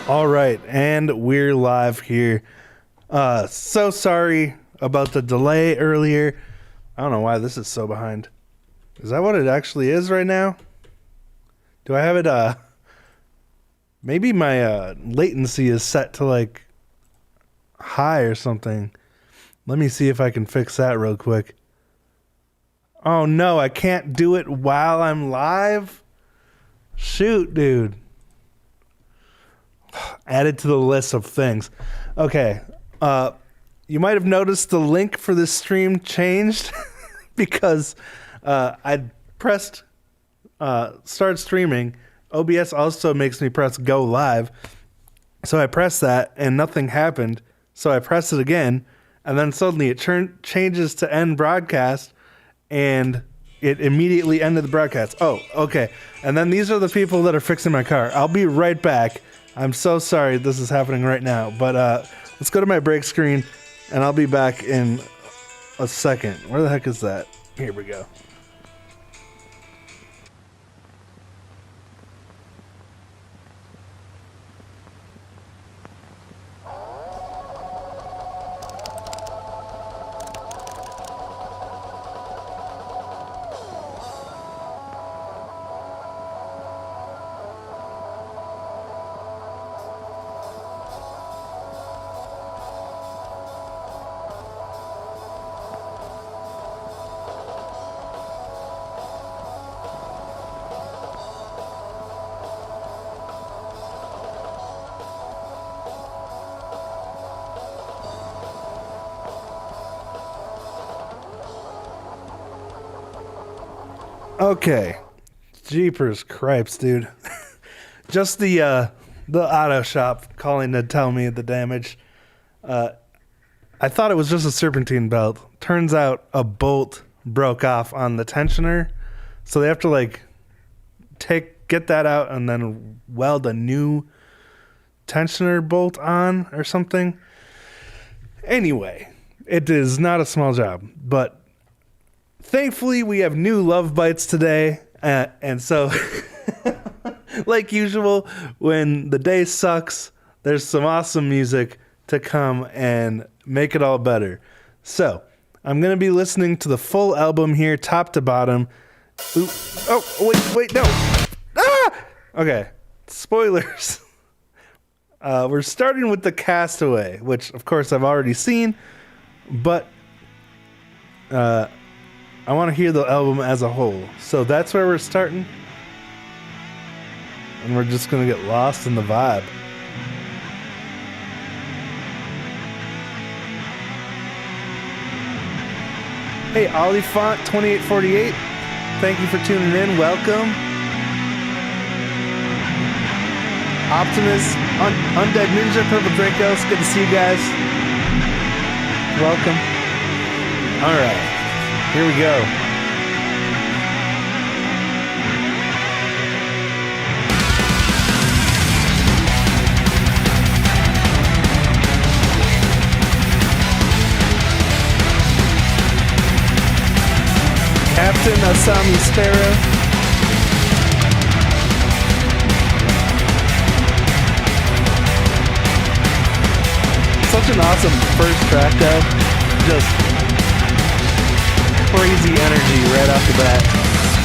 All right, and we're live here. So sorry about the delay earlier. I don't know why this is so behind. Is that what it actually is right now? Do I have it, maybe my latency is set to like high or something. Let me see if I can fix that real quick. Oh no, I can't do it while I'm live? Shoot, dude. Added to the list of things. Okay. You might have noticed the link for this stream changed because I pressed start streaming. OBS also makes me press go live. So I pressed that and nothing happened. So I pressed it again and then suddenly it changes to end broadcast and it immediately ended the broadcast. Oh, okay. And then these are the people that are fixing my car. I'll be right back. I'm so sorry this is happening right now, but let's go to my break screen, and I'll be back in a second. Where the heck is that? Here we go. Okay, jeepers cripes, dude. Just the auto shop calling to tell me the damage. I thought it was just a serpentine belt. Turns out a bolt broke off on the tensioner, so they have to like get that out and then weld a new tensioner bolt on or something. Anyway, it is not a small job, but thankfully, we have new Love Bites today, and so, like usual, when the day sucks, there's some awesome music to come and make it all better. So, I'm going to be listening to the full album here, top to bottom. Ooh, oh, wait, no. Ah! Okay, spoilers. We're starting with the Castaway, which, of course, I've already seen, but I want to hear the album as a whole. So that's where we're starting. And we're just going to get lost in the vibe. Hey, Olifant2848, thank you for tuning in. Welcome. Optimus, Undead Ninja, Purple Draco, it's good to see you guys. Welcome. All right, here we go. Captain Asami Sparrow. Such an awesome first track though. Just crazy energy right off the bat.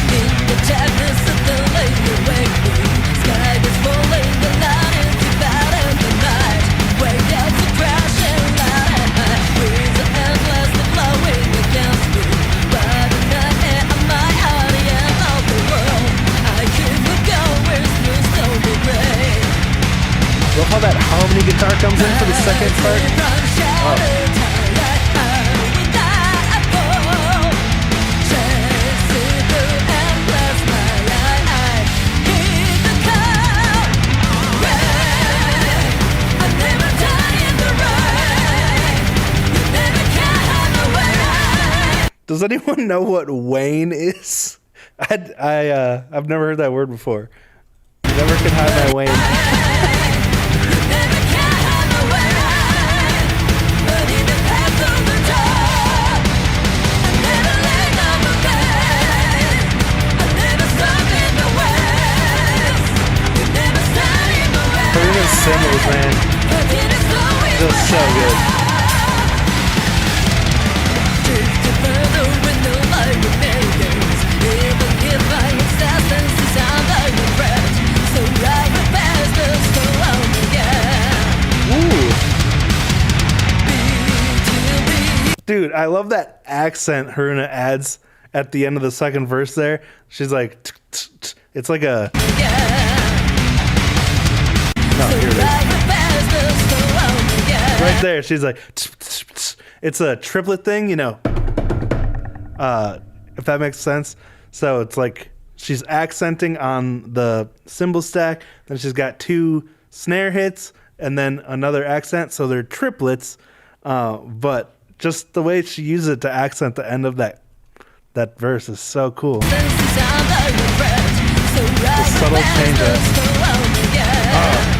In the darkness of the late awakening, sky is falling, the light is divided the night. Wake up to crash and light at night. Winds are endlessly blowing against me. But the night air of my heart and of the world, I keep on going through stormy rain. Love how that harmony guitar comes in for the second part. Oh. Does anyone know what Wayne is? I've never heard that word before. Never could hide my Wayne. Symbols, man. Just so good. Ooh. Dude, I love that accent Haruna adds at the end of the second verse there. She's like, it's like a... No, here it is. Right there, she's like, it's a triplet thing, you know, if that makes sense. So it's like she's accenting on the cymbal stack, then she's got two snare hits, and then another accent, so they're triplets, but just the way she uses it to accent the end of that verse is so cool. The subtle change up. Oh.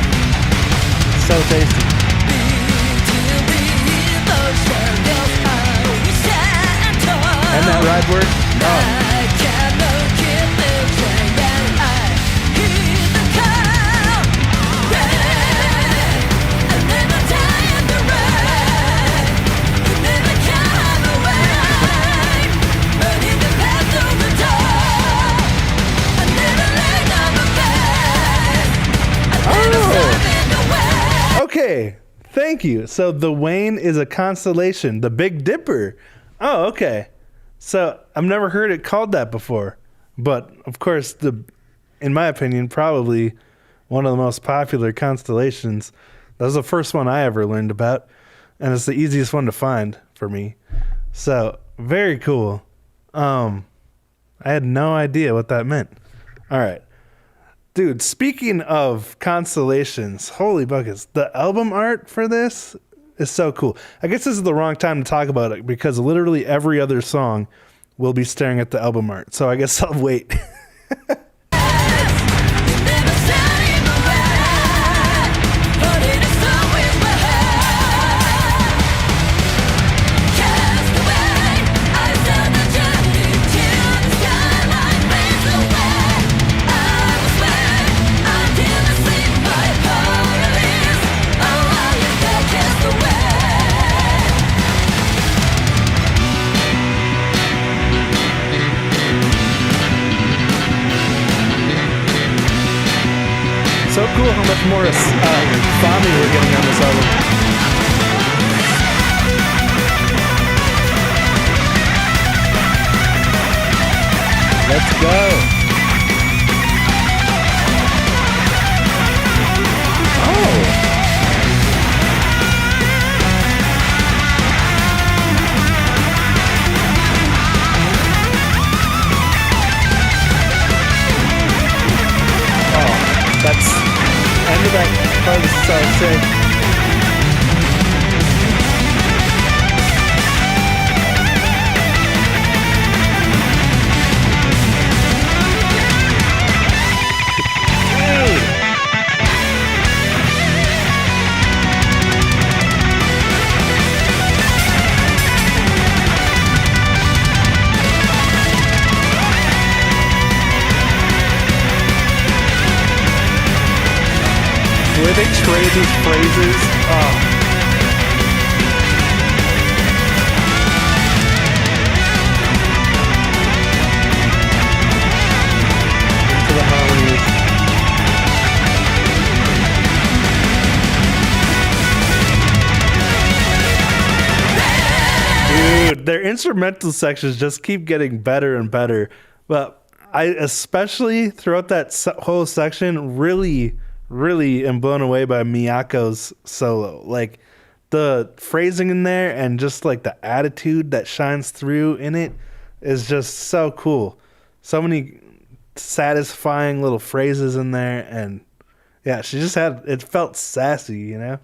So tasty. And that ride word? Oh. Okay, thank you. So the Wayne is a constellation, the Big Dipper. Oh, okay. So I've never heard it called that before, but of course, in my opinion, probably one of the most popular constellations. That was the first one I ever learned about, and it's the easiest one to find for me. So very cool. I had no idea what that meant. All right. Dude, speaking of constellations, holy buckets, the album art for this is so cool. I guess this is the wrong time to talk about it because literally every other song will be staring at the album art. So I guess I'll wait. So cool how much more Fami we're getting on this album. Let's go. Oh. part is so sick. Where they trade these phrases. Oh. Into the harmonies. Dude, their instrumental sections just keep getting better and better. But I especially throughout that whole section really am blown away by Miyako's solo. Like the phrasing in there and just like the attitude that shines through in it is just so cool. So many satisfying little phrases in there, and yeah, she just had it felt sassy, you know?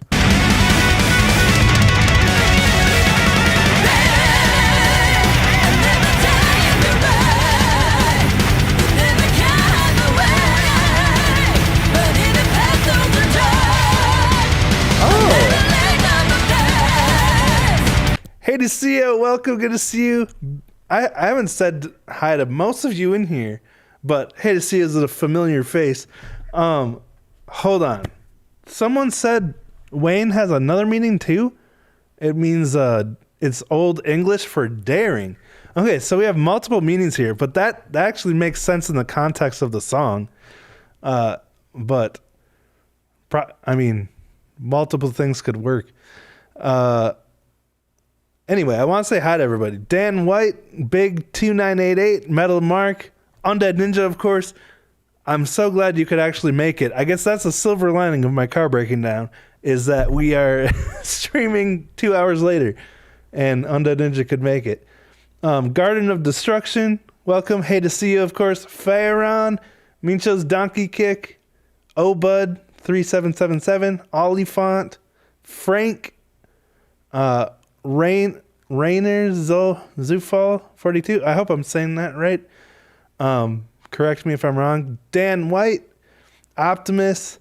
Hey to see you, welcome, good to see you. I haven't said hi to most of you in here, but hey to see you is a familiar face. Hold on. Someone said Wayne has another meaning too? It means it's Old English for daring. Okay, so we have multiple meanings here, but that actually makes sense in the context of the song. But I mean, multiple things could work. Anyway, I want to say hi to everybody. Dan White, Big 2988, Metal Mark, Undead Ninja, of course. I'm so glad you could actually make it. I guess that's a silver lining of my car breaking down, is that we are streaming 2 hours later, and Undead Ninja could make it. Garden of Destruction, welcome. Hey to see you, of course. Faron, Mincho's Donkey Kick, Obud 3777, Olifant, Frank, Rainer Zufal 42. I hope I'm saying that right. Correct me if I'm wrong. Dan White, Optimus,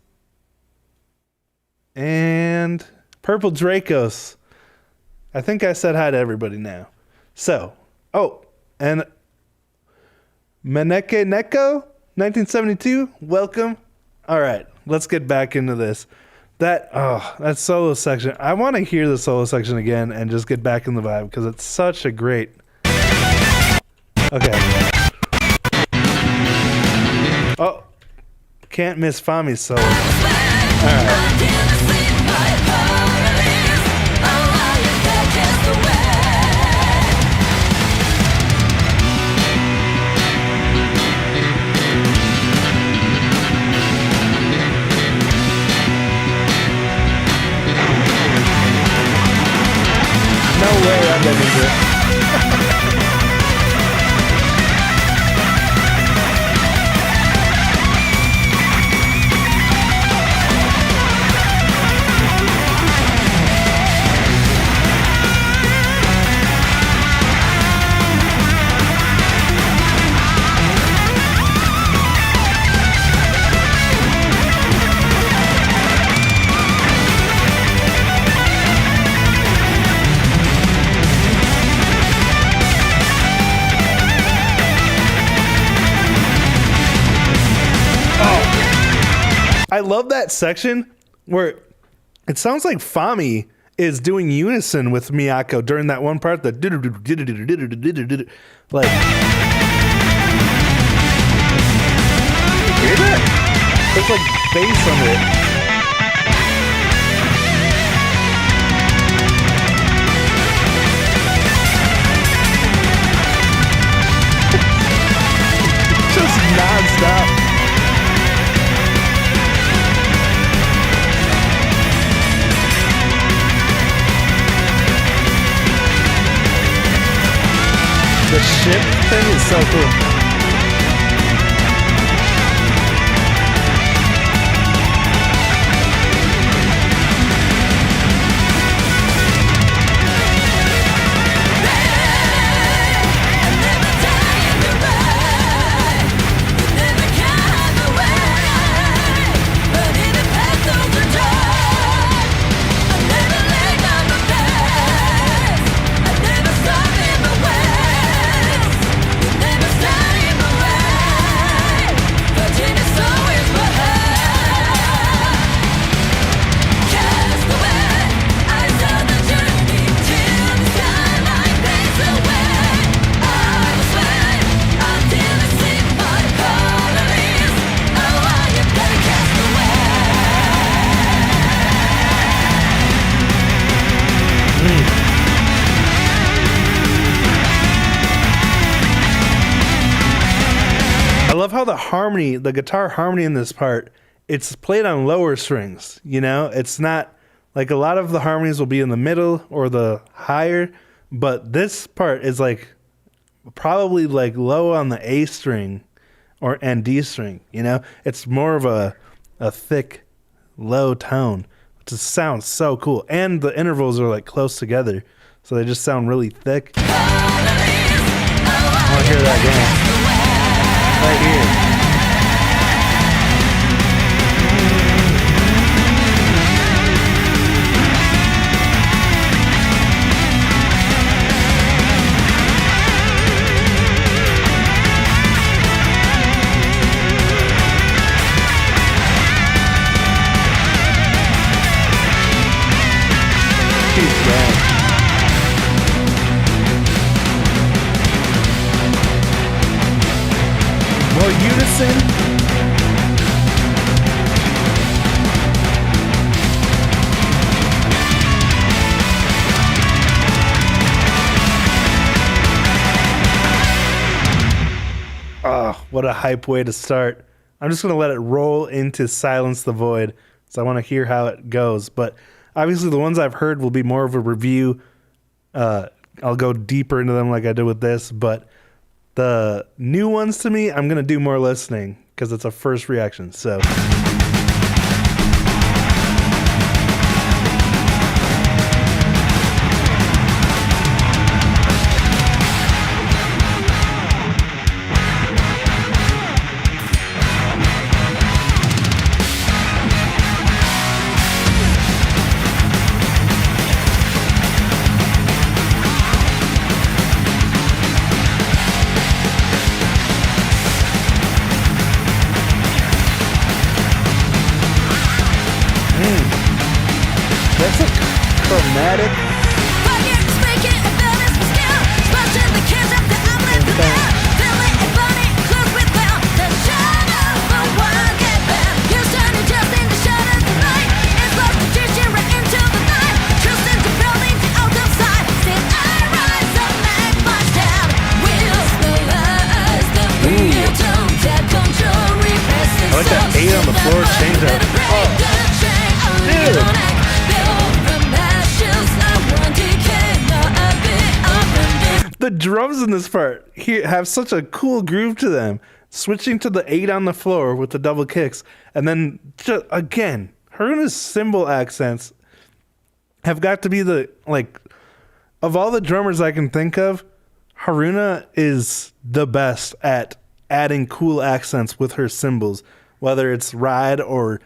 and Purple Dracos. I think I said hi to everybody now. So, and Meneke Neko 1972. Welcome. All right, let's get back into this. That solo section. I want to hear the solo section again and just get back in the vibe because it's such a great. Okay. Oh, can't miss Fami's solo. All right. No way I'm letting it. I love that section where it sounds like Fami is doing unison with Miyako during that one part. Like, hear that? There's like bass on it. Just non-stop. The ship thing is so cool. love how the guitar harmony in this part, it's played on lower strings, you know? It's not like a lot of the harmonies will be in the middle or the higher, but this part is like probably like low on the A string and D string, you know? It's more of a thick, low tone, which just sounds so cool. And the intervals are like close together, so they just sound really thick. I want to hear that again. Right here. More unison. Oh, what a hype way to start. I'm just going to let it roll into Silence the Void, so I want to hear how it goes. But obviously the ones I've heard will be more of a review. I'll go deeper into them like I did with this, but the new ones to me, I'm going to do more listening because it's a first reaction. So that's a chromatic. I like that 8 on the floor change up. Oh, dude. The drums in this part have such a cool groove to them. Switching to the 8 on the floor with the double kicks. And then, just, again, Haruna's cymbal accents have got to be the, like, of all the drummers I can think of, Haruna is the best at adding cool accents with her cymbals. Whether it's ride or,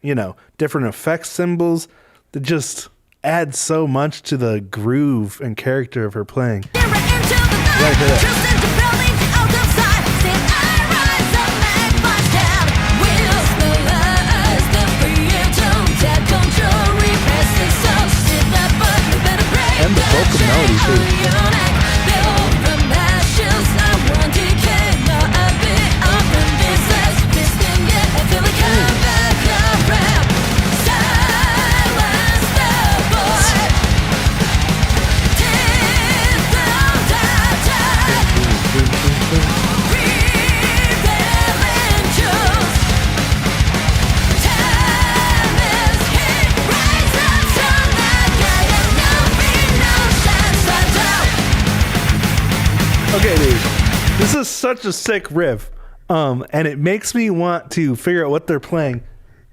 you know, different effects cymbals, that just add so much to the groove and character of her playing. Right there. And the vocal melody too. Okay, dude, this is such a sick riff, and it makes me want to figure out what they're playing,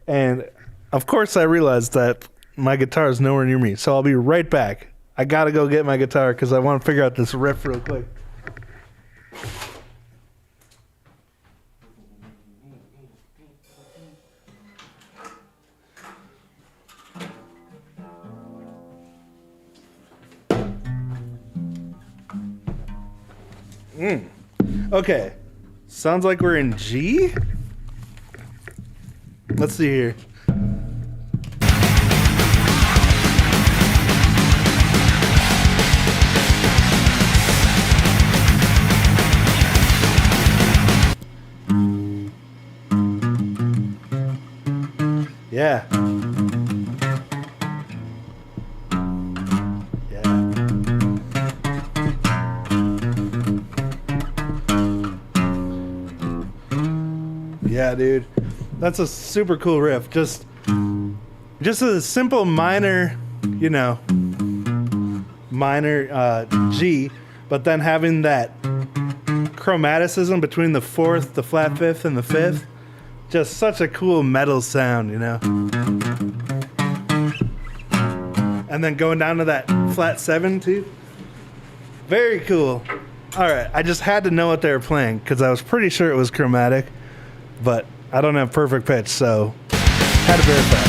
and of course I realized that my guitar is nowhere near me, so I'll be right back. I gotta go get my guitar because I want to figure out this riff real quick. Okay, sounds like we're in G. Let's see here. Yeah. Yeah, dude. That's a super cool riff. Just a simple minor, minor G, but then having that chromaticism between the fourth, the flat fifth, and the fifth. Just such a cool metal sound, And then going down to that flat 7 too. Very cool. All right, I just had to know what they were playing because I was pretty sure it was chromatic, but I don't have perfect pitch, so had to verify.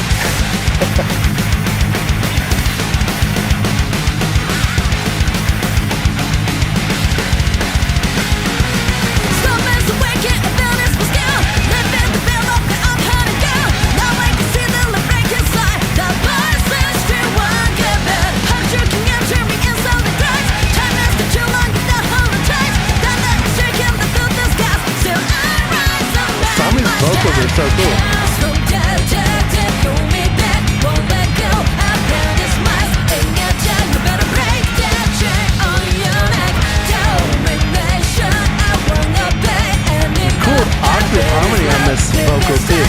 Vocals are so cool. Cool octave harmony on this vocal too.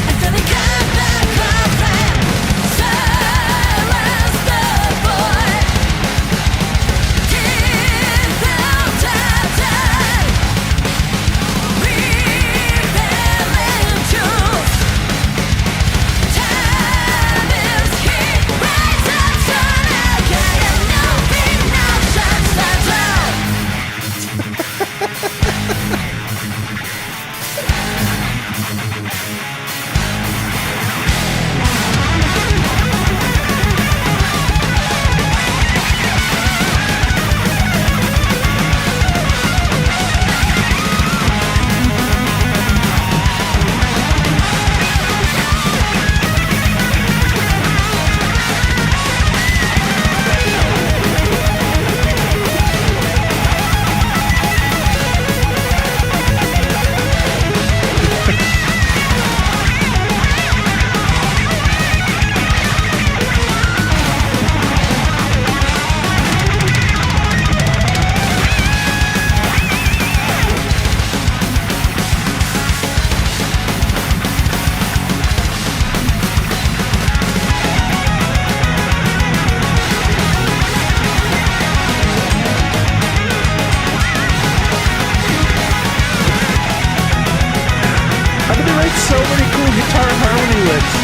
So many cool guitar harmony licks.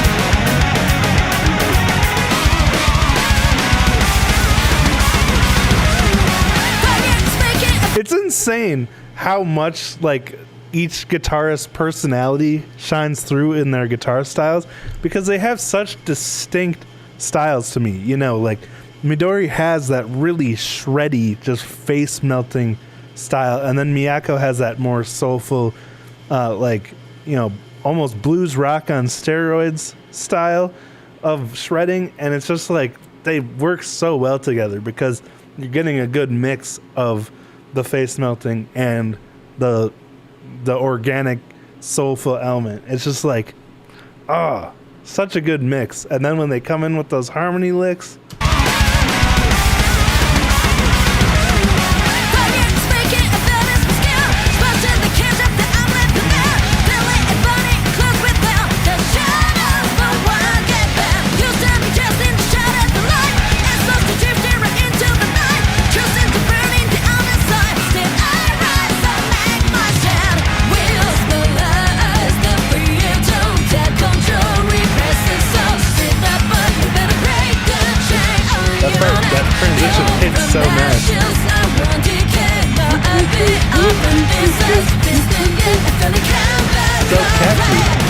It's insane how much like each guitarist's personality shines through in their guitar styles because they have such distinct styles to me. Like Midori has that really shreddy, just face melting style, and then Miyako has that more soulful, almost blues rock on steroids style of shredding, and it's just like they work so well together because you're getting a good mix of the face melting and the organic soulful element. It's just like such a good mix. And then when they come in with those harmony licks, it's so nice. So catchy.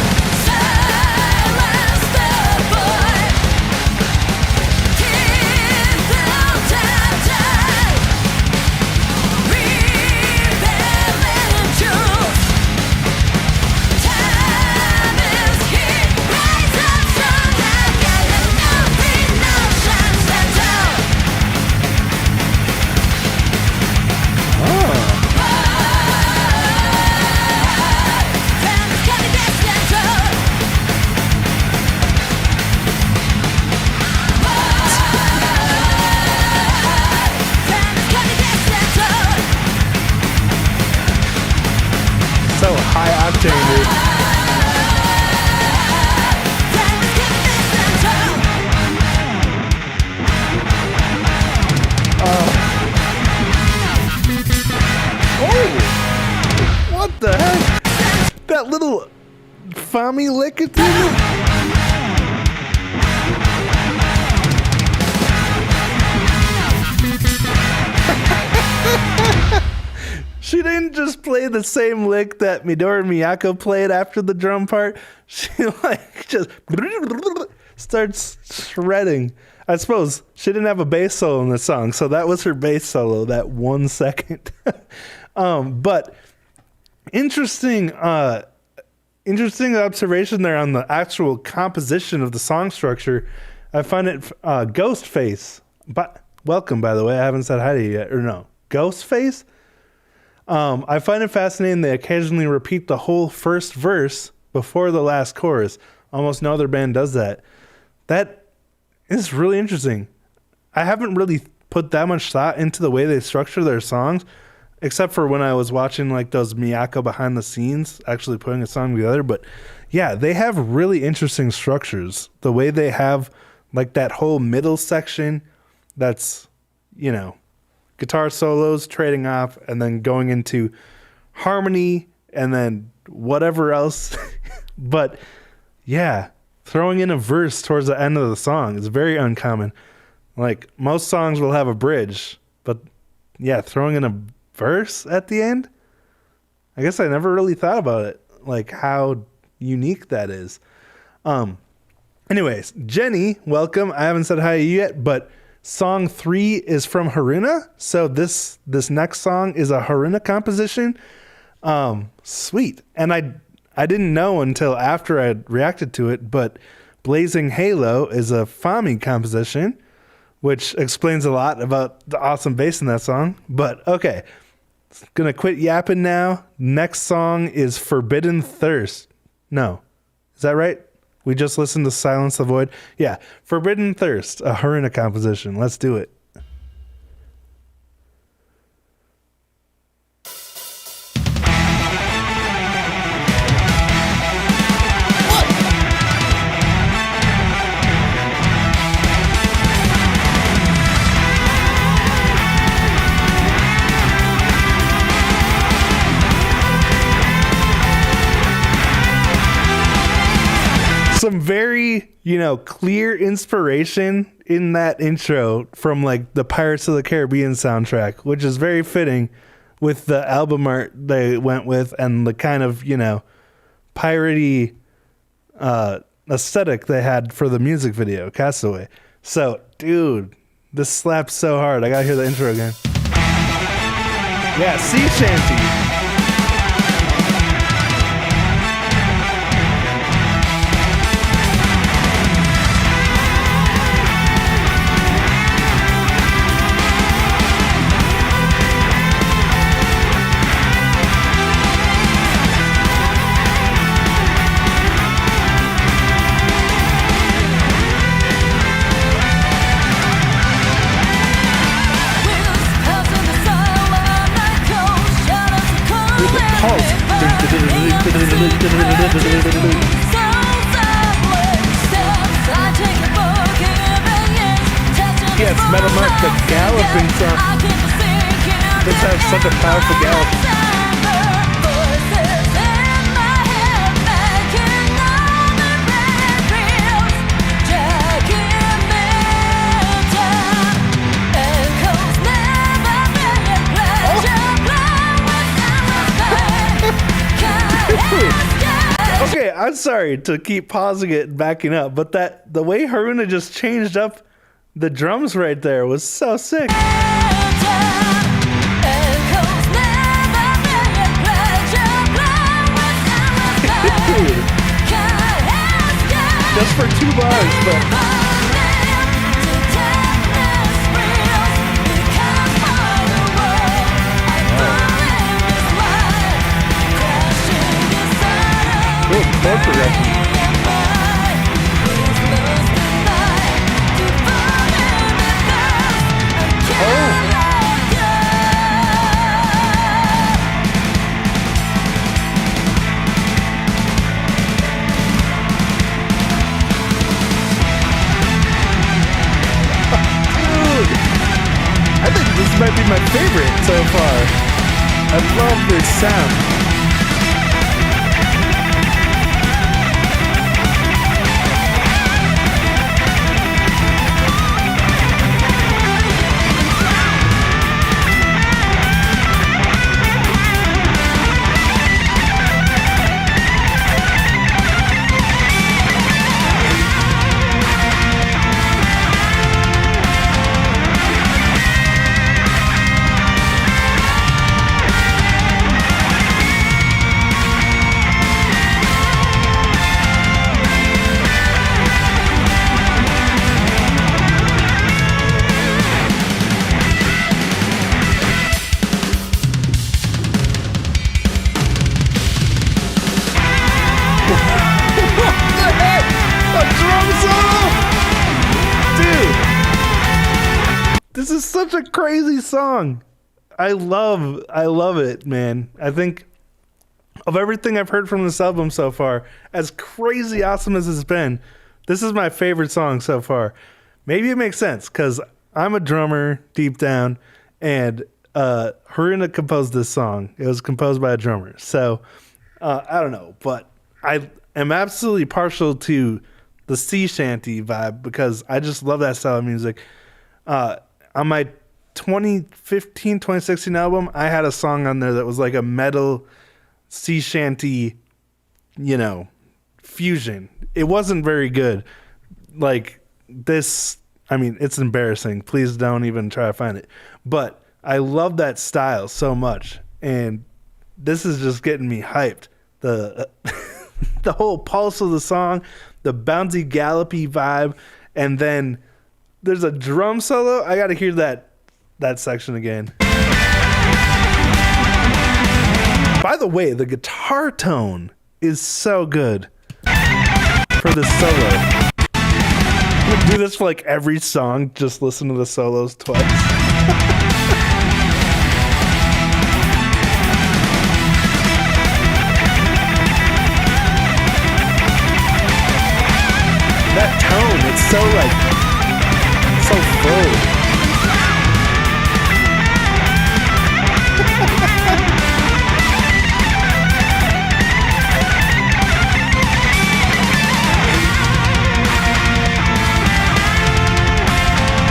Fami lick it to me? She didn't just play the same lick that Midori Miyako played after the drum part. She like just starts shredding. I suppose she didn't have a bass solo in the song, so that was her bass solo, that 1 second. But interesting observation there on the actual composition of the song structure. I find it Ghostface. But welcome, by the way. I haven't said hi to you yet. Or no, Ghostface. I find it fascinating they occasionally repeat the whole first verse before the last chorus. Almost no other band does that. That is really interesting. I haven't really put that much thought into the way they structure their songs, except for when I was watching like those Miyako behind the scenes, actually putting a song together. But yeah, they have really interesting structures. The way they have like that whole middle section that's, you know, guitar solos trading off and then going into harmony and then whatever else. But yeah, throwing in a verse towards the end of the song is very uncommon. Like most songs will have a bridge, but yeah, throwing in a verse at the end, I guess I never really thought about it, like how unique that is. Anyways, Jenny, welcome. I haven't said hi to you yet, but song 3 is from Haruna. So this next song is a Haruna composition. Sweet. And I didn't know until after I reacted to it, but Blazing Halo is a Fami composition, which explains a lot about the awesome bass in that song. But okay, gonna quit yapping now. Next song is Forbidden Thirst. No, is that right? We just listened to Silence the Void. Yeah, Forbidden Thirst, a Haruna composition. Let's do it. Some very, clear inspiration in that intro from like the Pirates of the Caribbean soundtrack, which is very fitting with the album art they went with and the kind of, piratey aesthetic they had for the music video, Castaway. So, dude, this slaps so hard. I gotta hear the intro again. Yeah, sea shanty. Yes, Metal Mark, the galloping song. This has such a powerful gallop. Okay, I'm sorry to keep pausing it and backing up, but the way Haruna just changed up the drums right there was so sick. Just for 2 bars, but... Good chord progression. I think this might be my favorite so far. I love this sound. This is such a crazy song. I love it, man. I think of everything I've heard from this album so far, as crazy awesome as it's been, this is my favorite song so far. Maybe it makes sense because I'm a drummer deep down, and Haruna composed this song. It was composed by a drummer. So I don't know, but I am absolutely partial to the sea shanty vibe because I just love that style of music. On my 2015, 2016 album, I had a song on there that was like a metal sea shanty, fusion. It wasn't very good. Like this, I mean, it's embarrassing. Please don't even try to find it. But I love that style so much. And this is just getting me hyped. The the whole pulse of the song, the bouncy gallopy vibe, and then there's a drum solo. I got to hear that section again. By the way, the guitar tone is so good for the solo. I'm gonna do this for like every song. Just listen to the solos twice. That tone, it's so so full.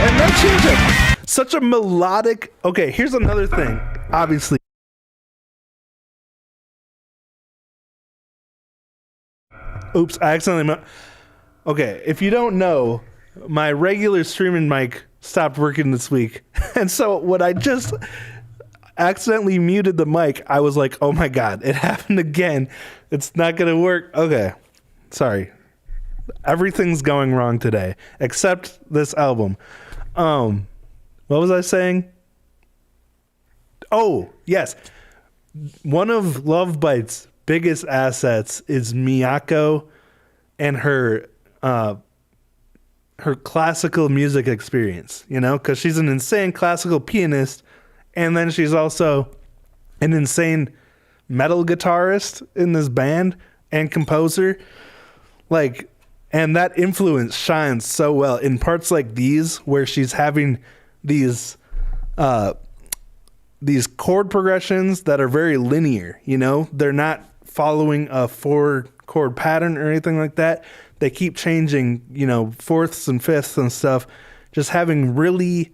And no change up. Such a melodic. Okay, here's another thing. Obviously. Oops, I accidentally. Okay, if you don't know, my regular streaming mic stopped working this week. And so when I just accidentally muted the mic, I was like, oh my God, it happened again. It's not going to work. Okay, sorry. Everything's going wrong today, except this album. What was I saying? Oh, yes. One of Love Bites' biggest assets is Miyako and her classical music experience, because she's an insane classical pianist, and then she's also an insane metal guitarist in this band and composer. And that influence shines so well in parts like these where she's having these chord progressions that are very linear, They're not following a 4-chord pattern or anything like that. They keep changing, fourths and fifths and stuff, just having really,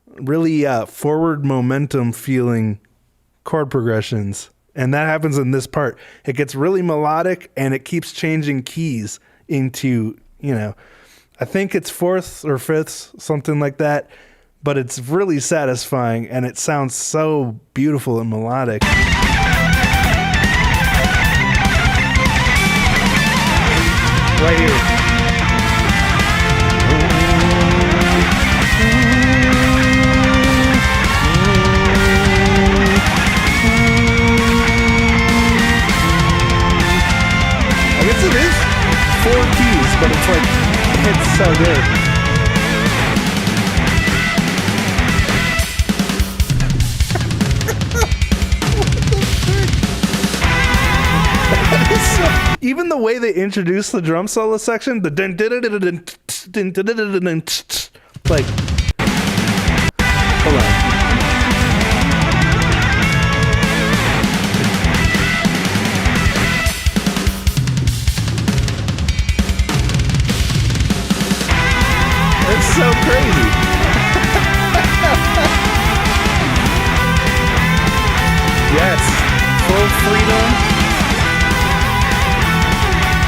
really forward momentum feeling chord progressions. And that happens in this part. It gets really melodic and it keeps changing keys into, I think it's fourths or fifths, something like that. But it's really satisfying and it sounds so beautiful and melodic. Right here. I guess it is 4 keys, but it's so good. Even the way they introduce the drum solo section, the dun dun dun dun dun dun dun dun dun dun, like, hold on. It's so crazy. Yes, full freedom.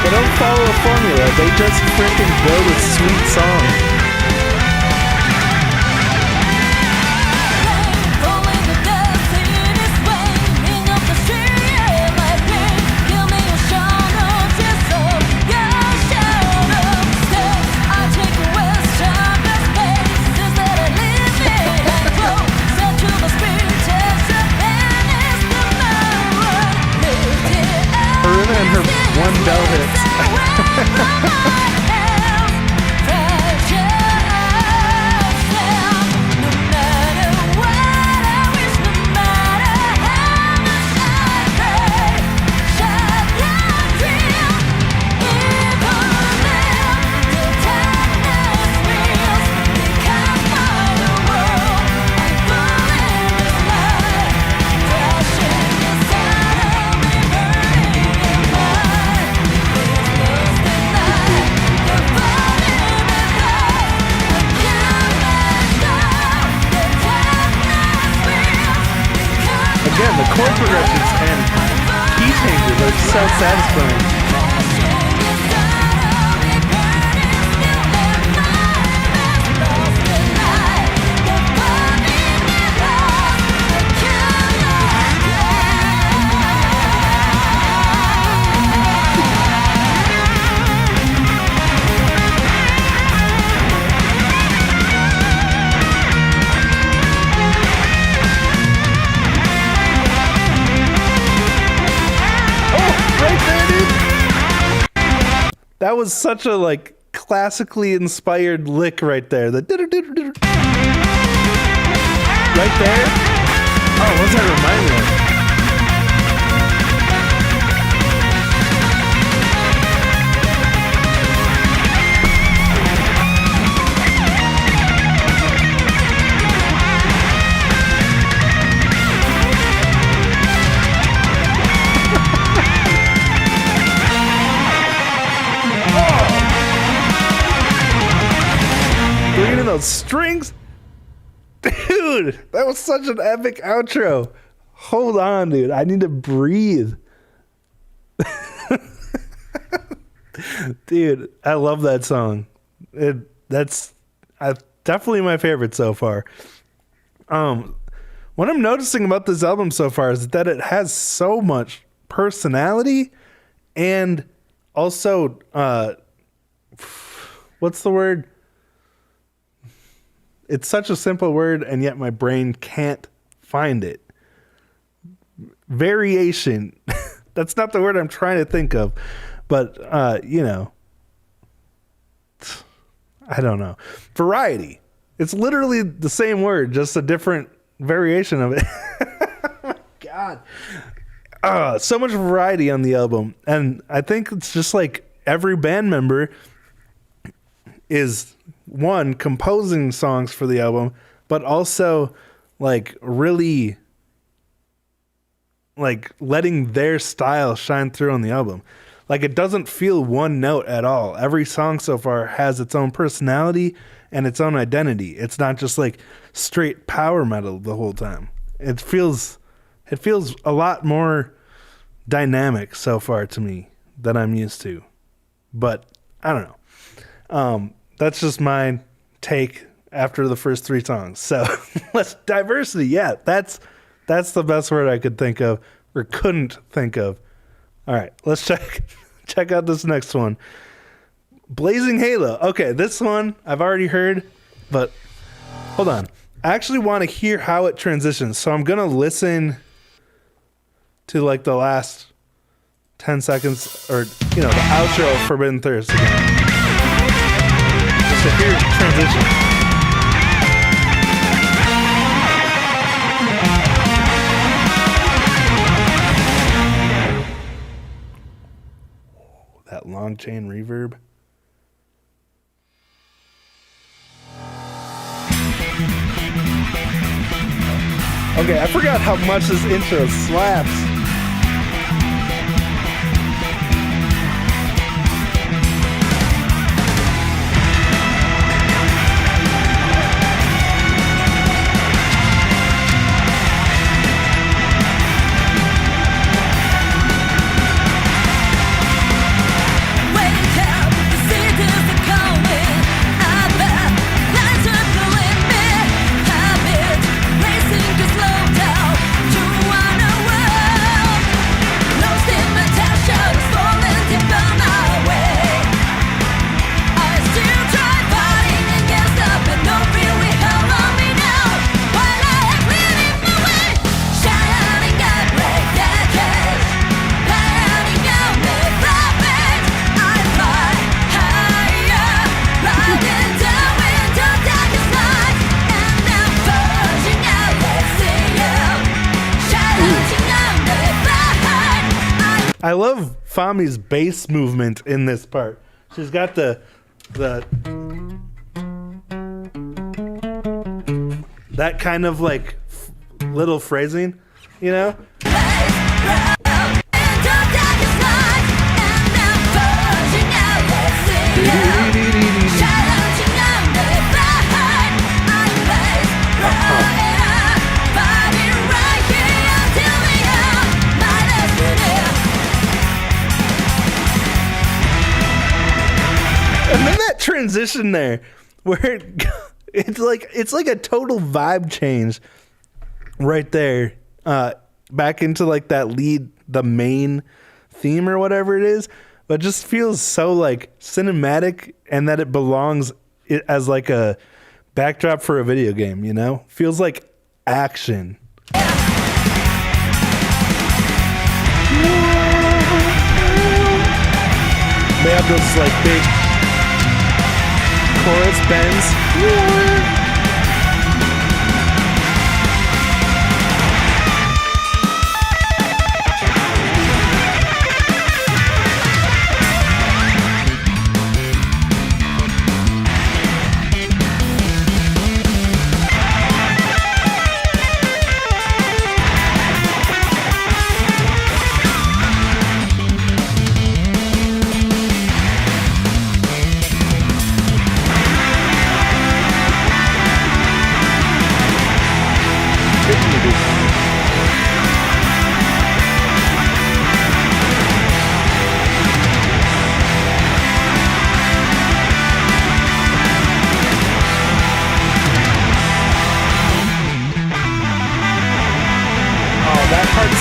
They don't follow a formula. They just freaking build a sweet song. And her one bell hits. Again, the chord progressions and key changes are so satisfying. That was such a like classically inspired lick right there. The right there. Oh, what's that remind me of? Those strings, dude, that was such an epic outro. Hold on, dude, I need to breathe. Dude, I love that song. That's definitely my favorite so far. What I'm noticing about this album so far is that it has so much personality, and also what's the word? It's such a simple word, and yet my brain can't find it. Variation. That's not the word I'm trying to think of. But, you know, I don't know. Variety. It's literally the same word, just a different variation of it. Oh my God. So much variety on the album. And I think it's just like every band member is one composing songs for the album, but also like really like letting their style shine through on the album. Like it doesn't feel one note at all. Every song so far has its own personality and its own identity. It's not just like straight power metal the whole time. It feels a lot more dynamic so far to me than I'm used to. But I don't know. That's just my take after the first three songs. So let's diversity. Yeah, that's the best word I could think of or couldn't think of. All right, let's check out this next one. Blazing Halo. Okay, this one I've already heard, but hold on. I actually want to hear how it transitions. So I'm going to listen to like the last 10 seconds or, you know, the outro of Forbidden Thirst again. So here's transition. That long chain reverb. Okay, I forgot how much this intro slaps. I love Fami's bass movement in this part. She's got the that kind of like little phrasing, you know? transition there where it's like a total vibe change right there, back into like that lead, the main theme or whatever it is, but just feels so like cinematic, and that it belongs as like a backdrop for a video game, you know? Feels like action. They have those like big chorus bends.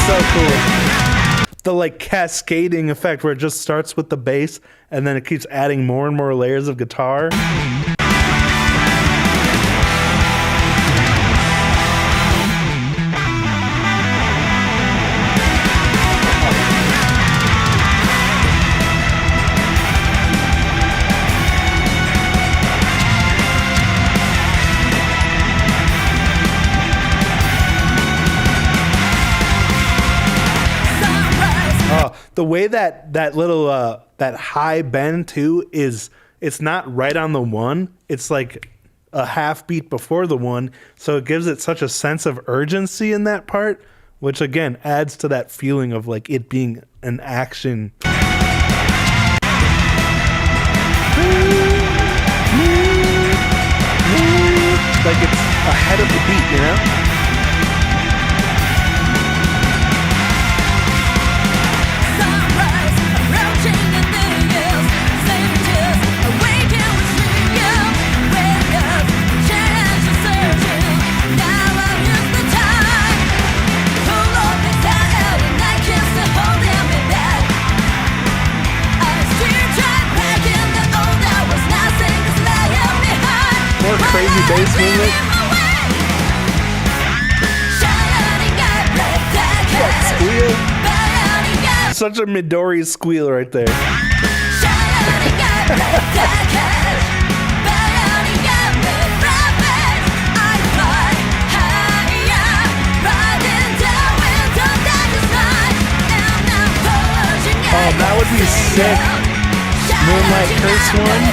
So cool. The like cascading effect where it just starts with the bass and then it keeps adding more and more layers of guitar. The way that little that high bend too is, it's not right on the one. It's like a half beat before the one, so it gives it such a sense of urgency in that part, which again adds to that feeling of like it being an action. Like it's ahead of the beat, you know? More crazy bass movement. That squeal. Such a Midori squeal right there. Oh, that would be sick. Moonlight Curse one.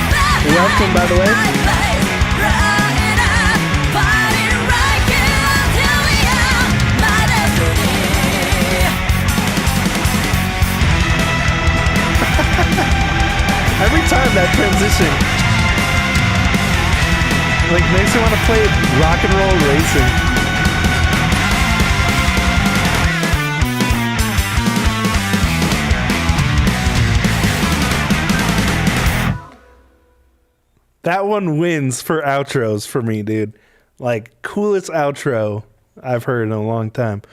Welcome, by the way. Every time that transition like makes me want to play rock and roll racing. That one wins for outros for me, dude. Like, coolest outro I've heard in a long time.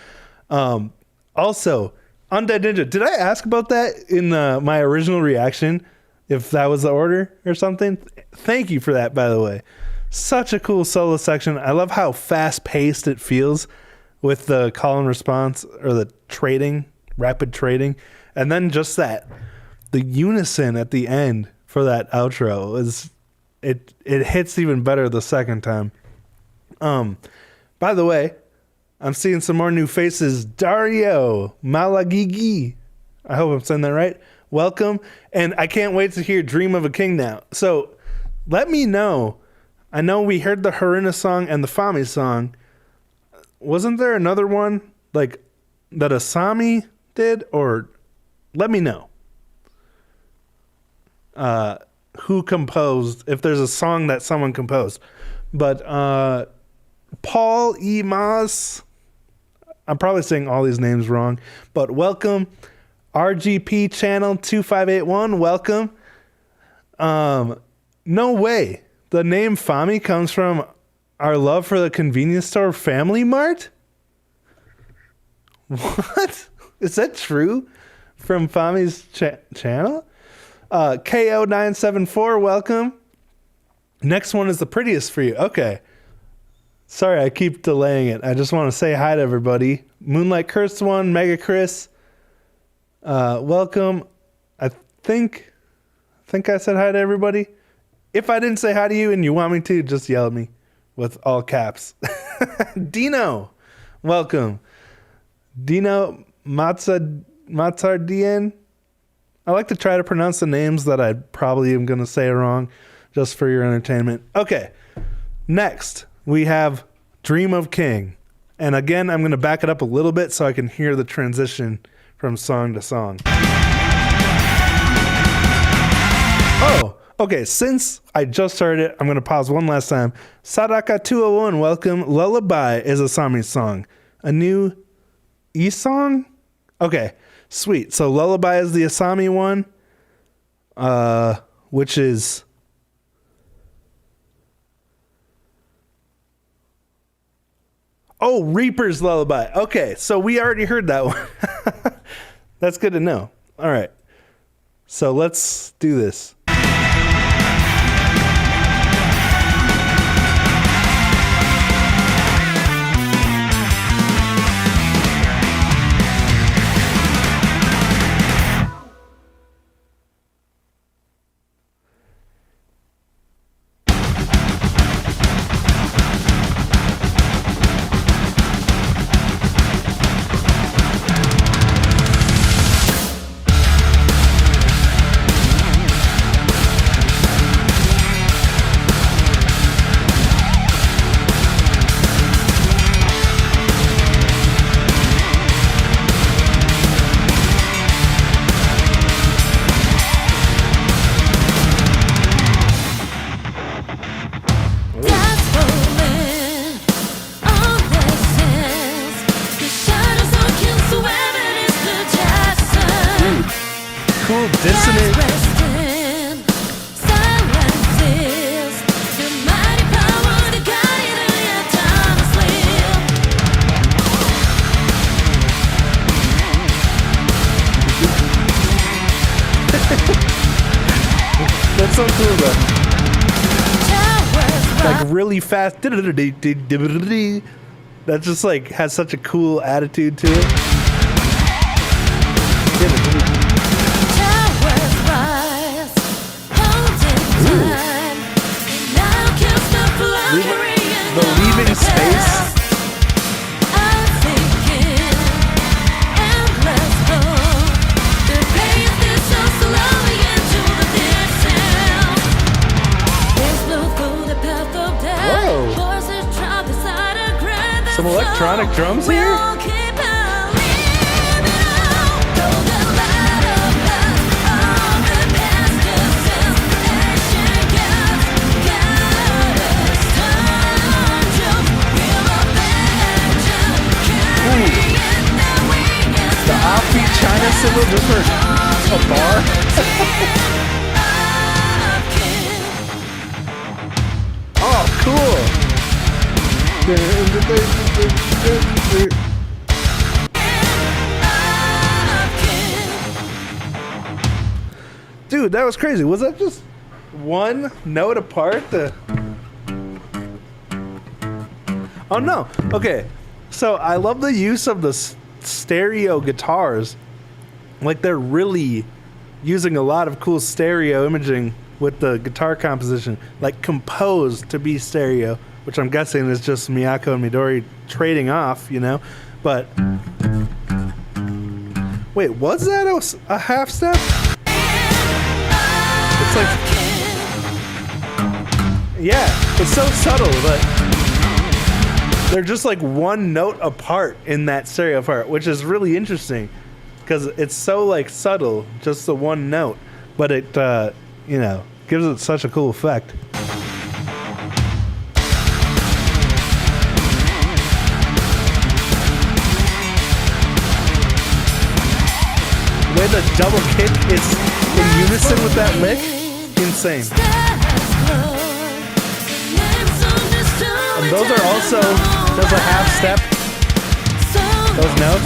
Also, Undead Ninja, did I ask about that in my original reaction? If that was the order or something? Thank you for that, by the way. Such a cool solo section. I love how fast-paced it feels with the call and response, or the trading, rapid trading. And then just that, the unison at the end for that outro is... It hits even better the second time. By the way, I'm seeing some more new faces. Dario Malagigi. I hope I'm saying that right. Welcome. And I can't wait to hear Dream of a King now. So let me know. I know we heard the Haruna song and the Fami song. Wasn't there another one like that Asami did? Or let me know. Who composed, if there's a song that someone composed. But Paul E. Mas, I'm probably saying all these names wrong, but welcome. RGP channel 2581, welcome. No way. The name Fami comes from our love for the convenience store Family Mart? What? Is that true? From Fami's channel? KO974, welcome. Next one is the prettiest for you. Okay. Sorry, I keep delaying it. I just want to say hi to everybody. Moonlight Cursed One, Mega Chris. Welcome. I think I said hi to everybody. If I didn't say hi to you and you want me to, just yell at me with all caps. Dino, welcome. Dino Matsardian. I like to try to pronounce the names that I probably am going to say wrong just for your entertainment. Okay, next we have Dream of King. And again, I'm going to back it up a little bit so I can hear the transition from song to song. Oh, okay, since I just heard it, I'm going to pause one last time. Sadaka 201, welcome. Lullaby is a Sami song. A new E-song? Okay, sweet. So Lullaby is the Asami one, which is... Oh, Reaper's Lullaby. Okay, so we already heard that one. That's good to know. All right, so let's do this. That's so cool though. Like really fast. That just like has such a cool attitude to it. The leaving space. Some electronic drums here? The offbeat China symbol just for a bar? Oh, cool. Dude, that was crazy. Was that just one note apart? Oh no. Okay. So I love the use of the stereo guitars. Like they're really using a lot of cool stereo imaging with the guitar composition, like composed to be stereo, which I'm guessing is just Miyako and Midori trading off, you know? But wait, was that a half step? It's like, yeah, it's so subtle, but they're just like one note apart in that stereo part, which is really interesting because it's so like subtle, just the one note, but it, you know, gives it such a cool effect. The way the double kick is in unison with that lick, insane. those are also just a half step. Those notes.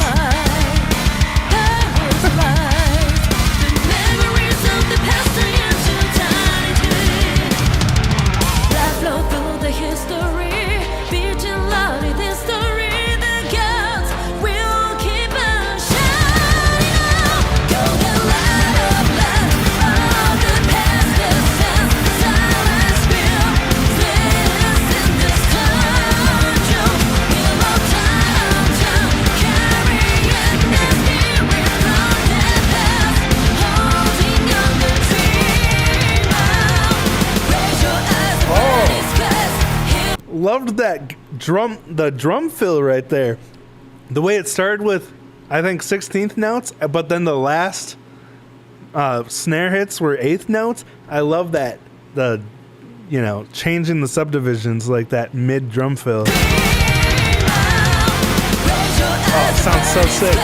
Loved that the drum fill right there. The way it started with, I think, 16th notes, but then the last snare hits were 8th notes. I love that, changing the subdivisions like that mid drum fill. Oh, it sounds so sick.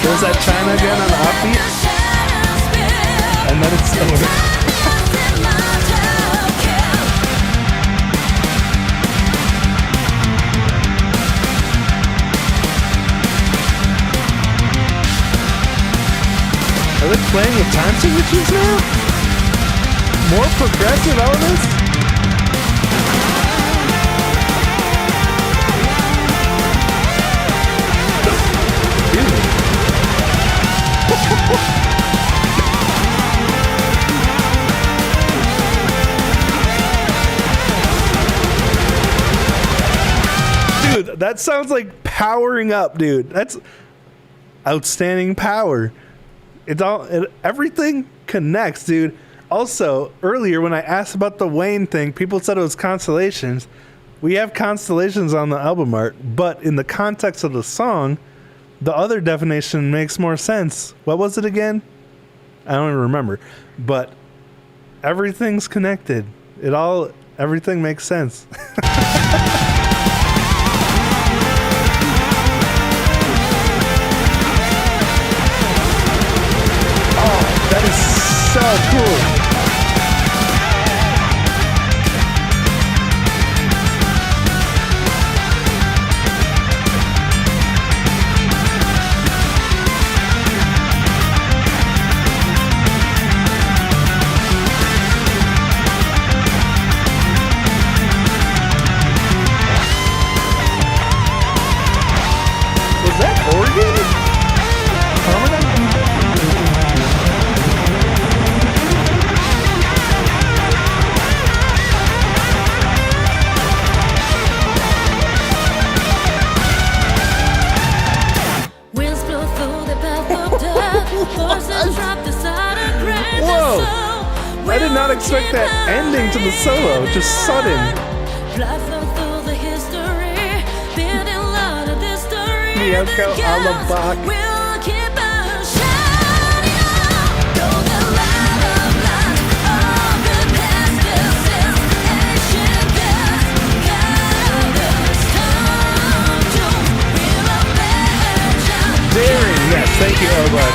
There's that China again on the offbeat, and then it's over. Are they playing with time signatures now? More progressive elements? Dude, that sounds like powering up, dude. That's outstanding power. Everything connects, dude. Also, earlier when I asked about the Wayne thing, people said it was constellations. We have constellations on the album art, but in the context of the song, the other definition makes more sense. What was it again? I don't even remember. But everything's connected. Everything makes sense. Oh, that is so cool. Whoa! I did not expect that ending to the solo, just sudden. Yoko Alabak. Daring, yes, thank you, Obud.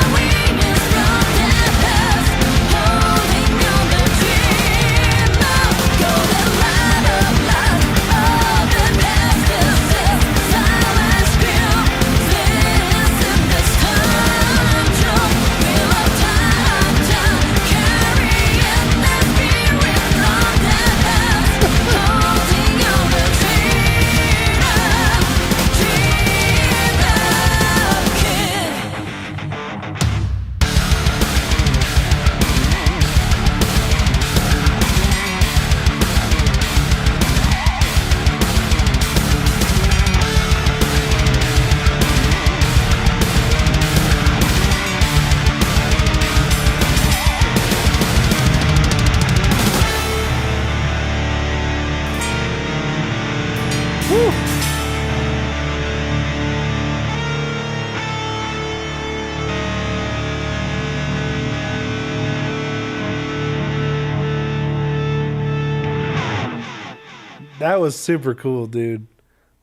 That was super cool, dude.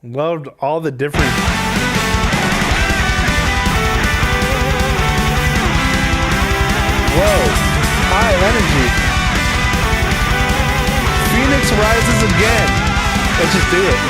Loved all the different rises again. Let's just do it.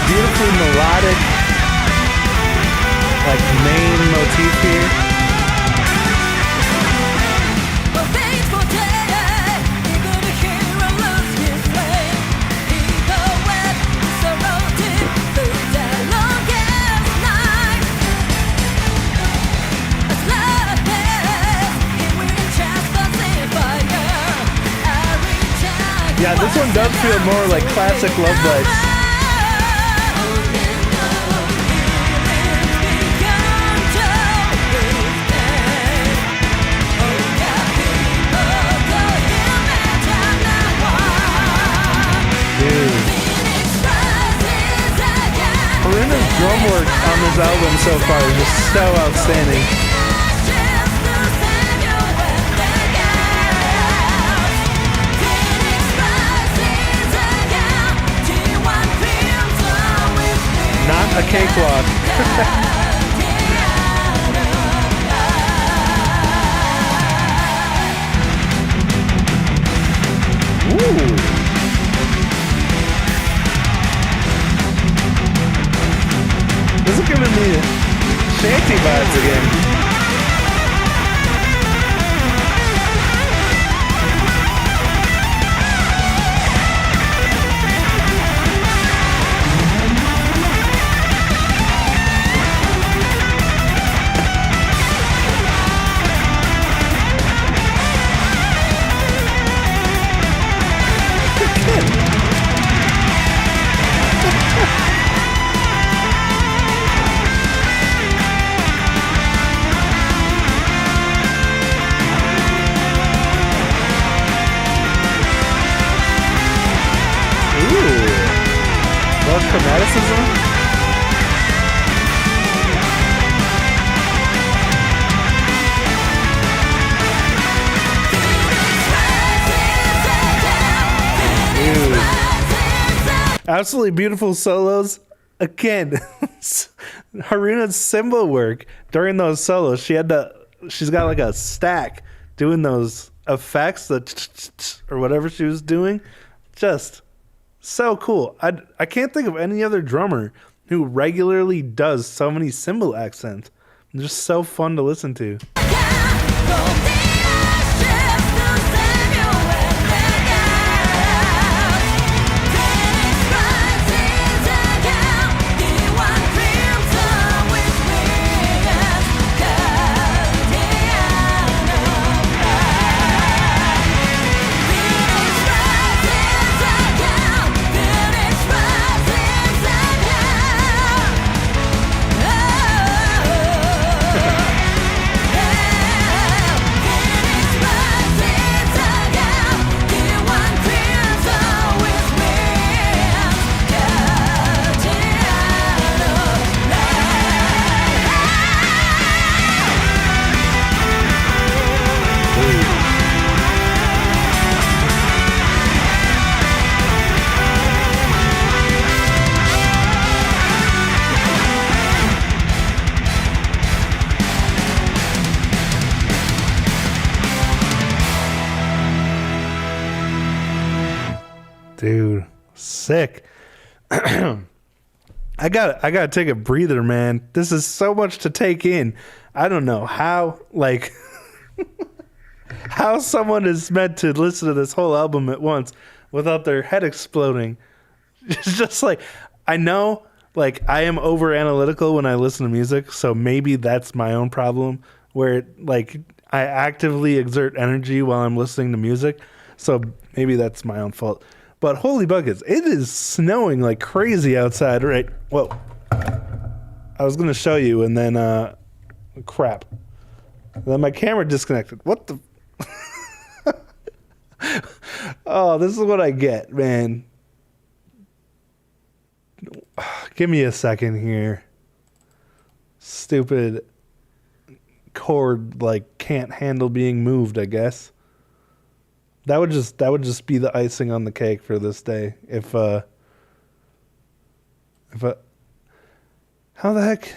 Beautifully melodic, like main motif here. Yeah, this one does feel more like classic Lovebites. Haruna's drum work on this album so far is just so outstanding. Not a cakewalk. Ooh. This is giving me shanty vibes again. Chromaticism? Dude. Absolutely beautiful solos. Again, Haruna's cymbal work during those solos, she's got like a stack doing those effects, or whatever she was doing. Just so cool. I can't think of any other drummer who regularly does so many cymbal accents. They're just so fun to listen to. Dude, sick. I gotta take a breather, man. This is so much to take in. I don't know how, like, how someone is meant to listen to this whole album at once without their head exploding. It's just like, I know, like, I am over analytical when I listen to music, so maybe that's my own problem, where, like, I actively exert energy while I'm listening to music, so maybe that's my own fault. But holy buckets, it is snowing like crazy outside, right? Whoa. I was going to show you, and then, crap. Then my camera disconnected. What the? Oh, this is what I get, man. Give me a second here. Stupid cord, like, can't handle being moved, I guess. That would just be the icing on the cake for this day. If how the heck,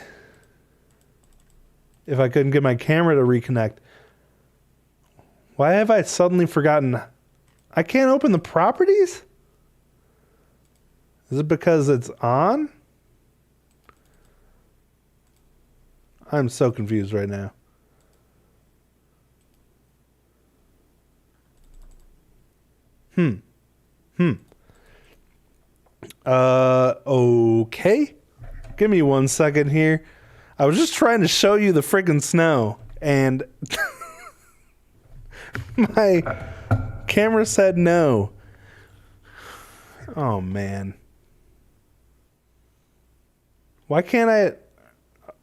if I couldn't get my camera to reconnect. Why have I suddenly forgotten? I can't open the properties? Is it because it's on? I'm so confused right now. Okay. Give me 1 second here. I was just trying to show you the freaking snow, and my camera said no. Oh, man. Why can't I?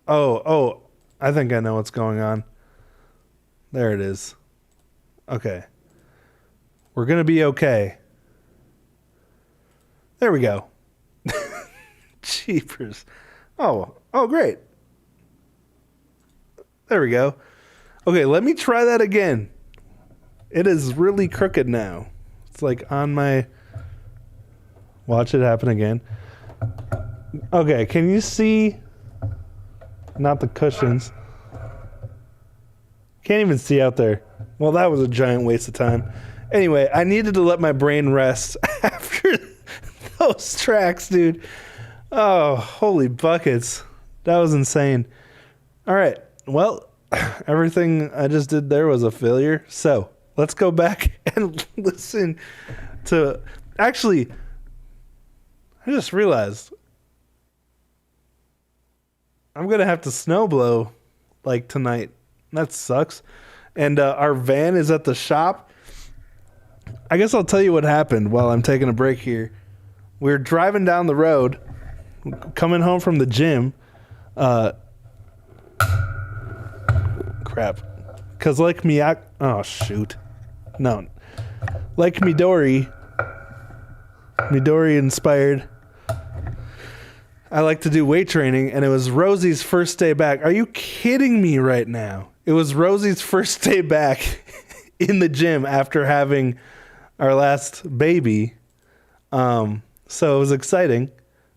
Oh, I think I know what's going on. There it is. Okay. We're going to be okay. There we go. Jeepers. Oh, great. There we go. Okay, let me try that again. It is really crooked now. It's like on my... Watch it happen again. Okay, can you see? Not the cushions. Can't even see out there. Well, that was a giant waste of time. Anyway, I needed to let my brain rest after those tracks, dude. Oh, holy buckets. That was insane. All right. Well, everything I just did there was a failure. So let's go back and listen to... Actually, I just realized I'm going to have to snow blow like tonight. That sucks. And our van is at the shop. I guess I'll tell you what happened while I'm taking a break here. We're driving down the road, coming home from the gym. Crap. Because like oh, shoot. No. Like Midori inspired, I like to do weight training, and it was Rosie's first day back. Are you kidding me right now? It was Rosie's first day back in the gym after having our last baby. So it was exciting.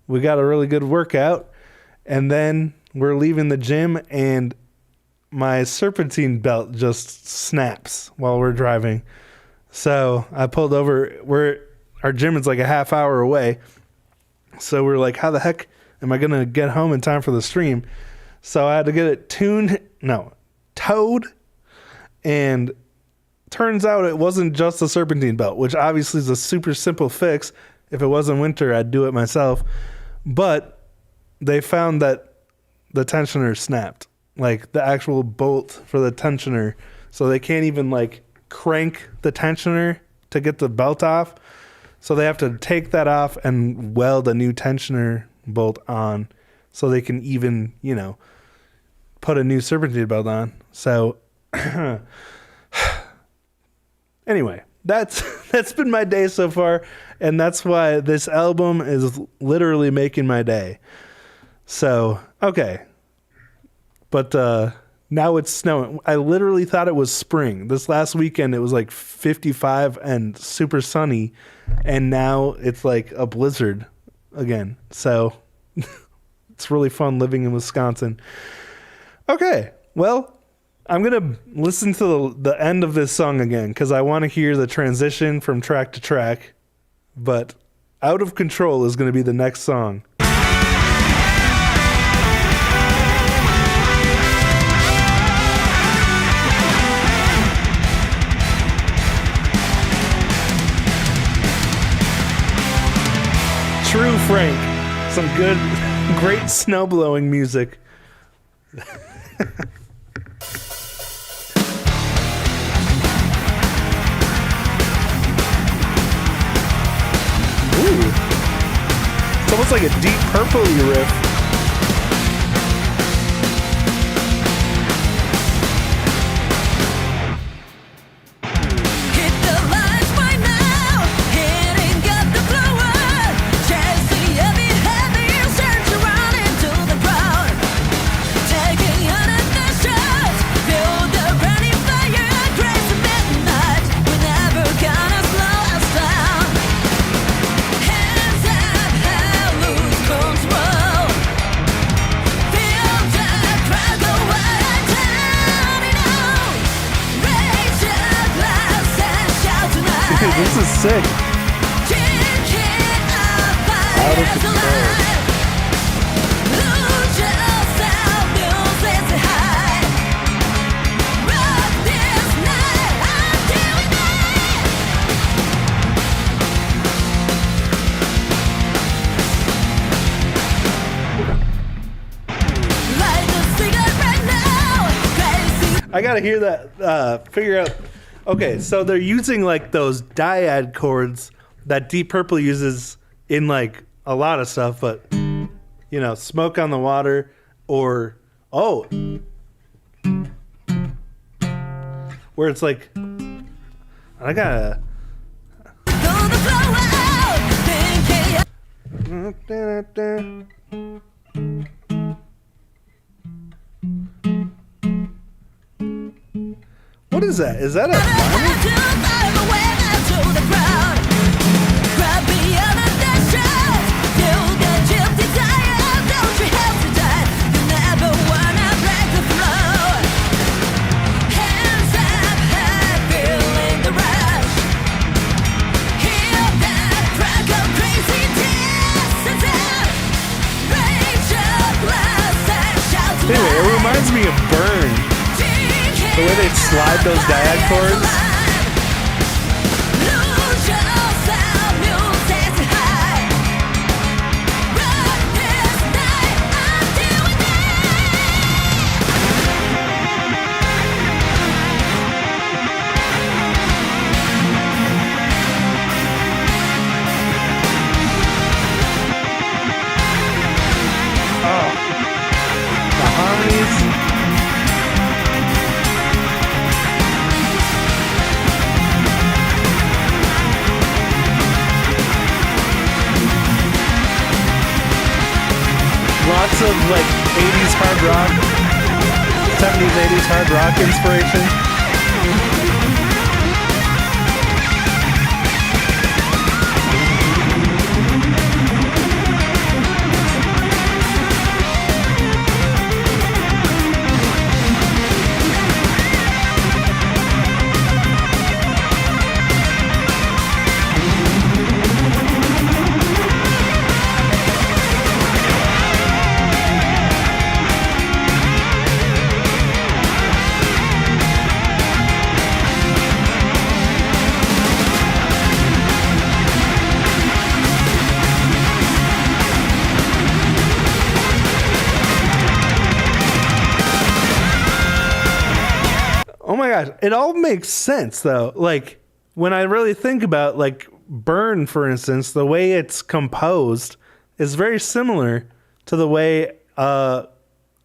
We got a really good workout, and then we're leaving the gym, and my serpentine belt just snaps while we're driving. So I pulled over. Our gym is like a half hour away. So we're like, how the heck am I going to get home in time for the stream? So I had to get it towed. And turns out it wasn't just the serpentine belt, which obviously is a super simple fix. If it wasn't winter, I'd do it myself. But they found that the tensioner snapped, like the actual bolt for the tensioner. So they can't even like crank the tensioner to get the belt off. So they have to take that off and weld a new tensioner bolt on so they can even, put a new serpentine belt on. So anyway, that's been my day so far, and that's why this album is literally making my day. So, okay. But now it's snowing. I literally thought it was spring. This last weekend it was like 55 and super sunny, and now it's like a blizzard again. So it's really fun living in Wisconsin. Okay, well, I'm going to listen to the end of this song again because I want to hear the transition from track to track. But Out of Control is going to be the next song. true Frank. Some good, great snow blowing music. Ooh. It's almost like a Deep Purple-y riff. This is sick. Out of control. I gotta hear that, figure out. Okay, so they're using like those dyad chords that Deep Purple uses in like a lot of stuff, but you know, Smoke on the Water or where it's like I gotta What is that? Is that a Anyway, it reminds me of Burn. The way they slide those dyad chords. Oh, the harmonies. Lots of like 80s hard rock, 70s, 80s hard rock inspiration. Oh my gosh, it all makes sense though. Like when I really think about like Burn, for instance, the way it's composed is very similar to the way a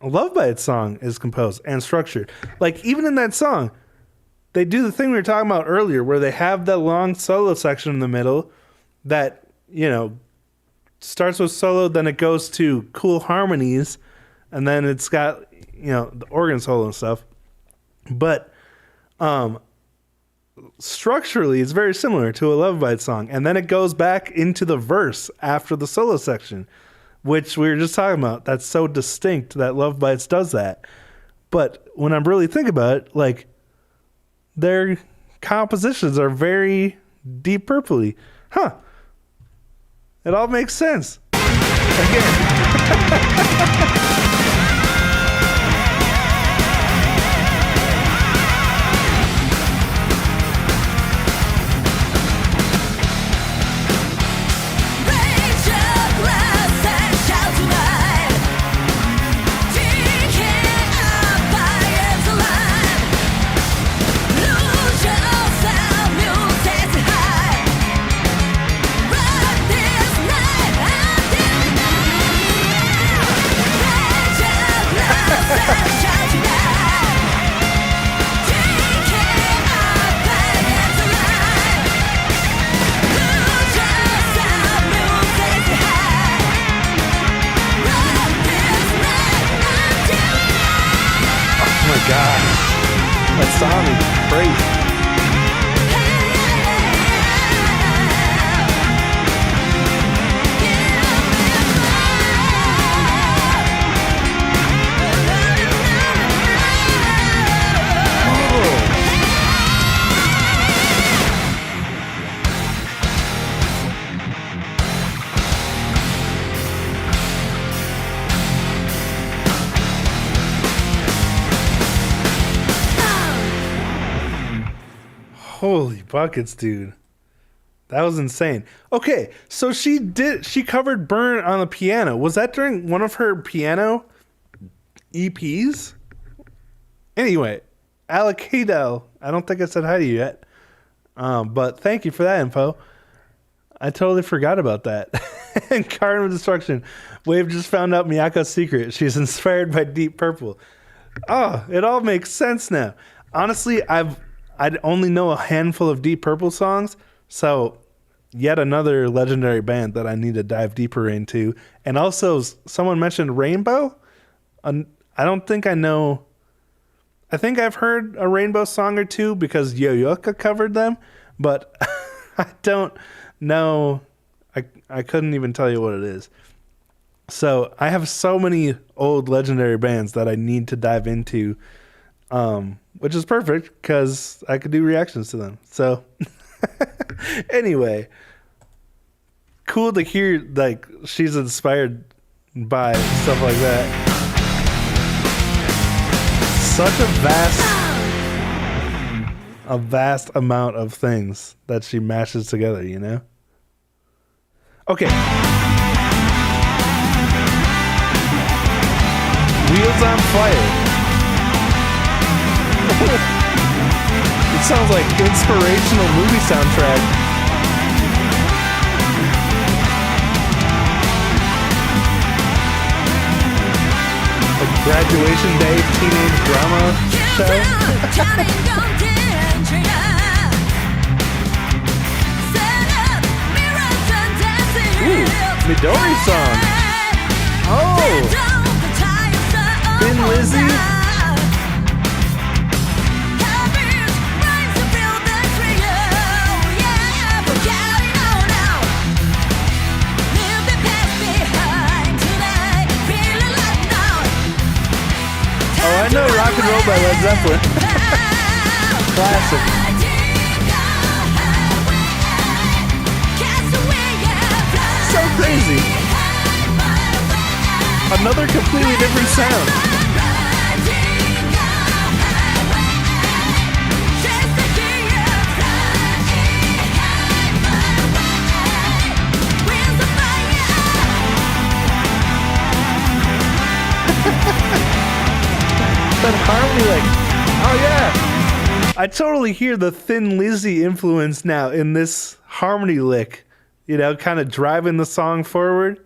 Love Bites song is composed and structured. Like even in that song, they do the thing we were talking about earlier where they have that long solo section in the middle that, you know, starts with solo, then it goes to cool harmonies, and then it's got, you know, the organ solo and stuff. But structurally it's very similar to a Love Bite song, and then it goes back into the verse after the solo section, which we were just talking about. That's so distinct that Love Bites does that. But when I really think about it, like their compositions are very Deep Purple-y. It all makes sense again. song is crazy. Holy buckets, dude. That was insane. Okay, so she covered Burn on the piano. Was that during one of her piano EPs? Anyway, Alec Hadel, I don't think I said hi to you yet. But thank you for that info. I totally forgot about that. And Garden of Destruction. Wave just found out Miyako's secret. She's inspired by Deep Purple. Oh, it all makes sense now. Honestly, I'd only know a handful of Deep Purple songs, so yet another legendary band that I need to dive deeper into. And also, someone mentioned Rainbow. I don't think I know. I think I've heard a Rainbow song or two because Yo-Yoka covered them, but I don't know. I couldn't even tell you what it is. So I have so many old legendary bands that I need to dive into. Which is perfect because I could do reactions to them. So anyway, cool to hear like she's inspired by stuff like that. Such a vast amount of things that she mashes together, you know? Okay. Wheels on Fire. It sounds like inspirational movie soundtrack. A graduation day teenage drama show. Ooh, Midori song. Oh, Thin Lizzy. Oh, I know Rock and Roll by Led Zeppelin. Classic. So crazy. Another completely different sound. That harmony, like, oh yeah. I totally hear the Thin Lizzy influence now in this harmony lick, you know, kind of driving the song forward.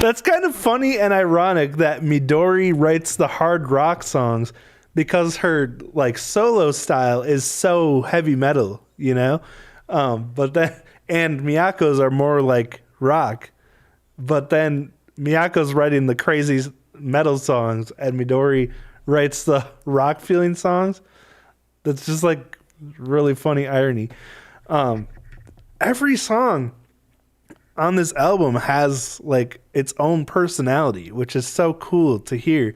That's kind of funny and ironic that Midori writes the hard rock songs because her like solo style is so heavy metal, you know? But then and Miyako's are more like rock. But then Miyako's writing the crazy metal songs and Midori writes the rock feeling songs. That's just like really funny irony. Every song on this album has like its own personality, which is so cool to hear.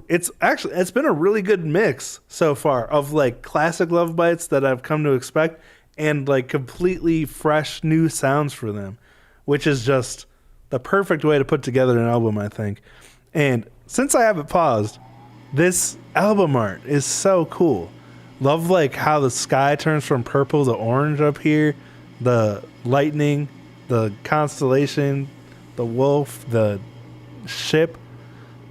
it's been a really good mix so far of like classic Love Bites that I've come to expect and like completely fresh new sounds for them, which is just the perfect way to put together an album, I think. And since I have it paused, this album art is so cool. Love like how the sky turns from purple to orange up here, the lightning, the constellation, the wolf, the ship.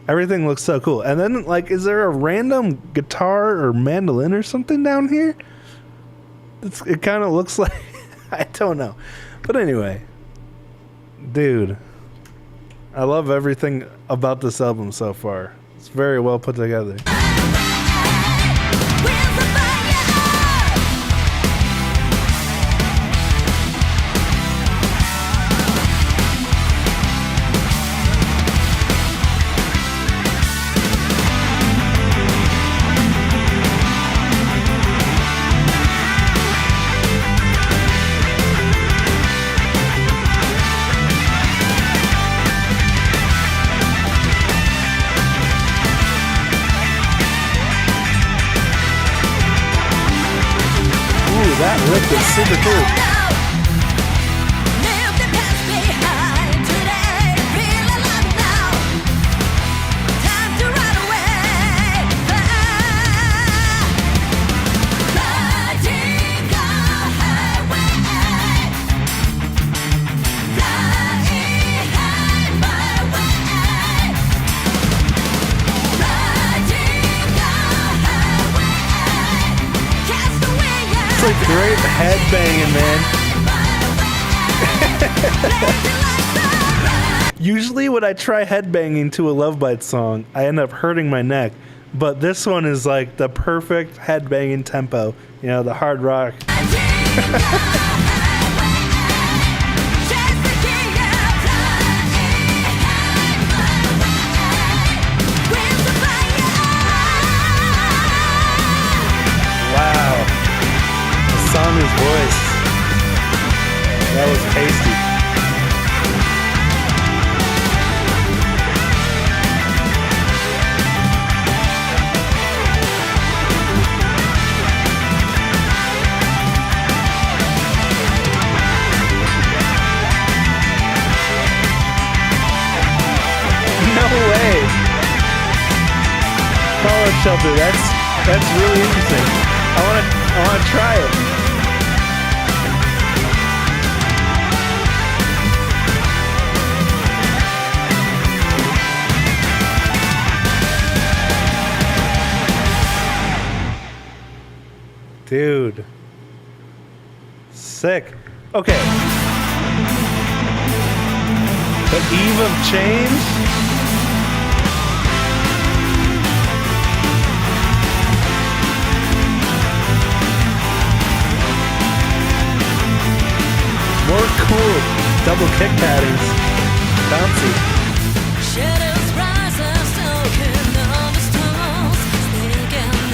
Everything looks so cool. And then like, is there a random guitar or mandolin or something down here? It kind of looks like, I don't know. But anyway, dude, I love everything about this album so far. It's very well put together. That lick is super cool. It's like great headbanging, man. Usually when I try headbanging to a Love Bites song, I end up hurting my neck. But this one is like the perfect headbanging tempo. You know, the hard rock. Wow. Sami's voice. That was tasty. No way. Fallout Shelter. That's really interesting. I wanna try it. Dude. Sick. Okay. The Eve of Change? More cool double kick patterns. Bouncy.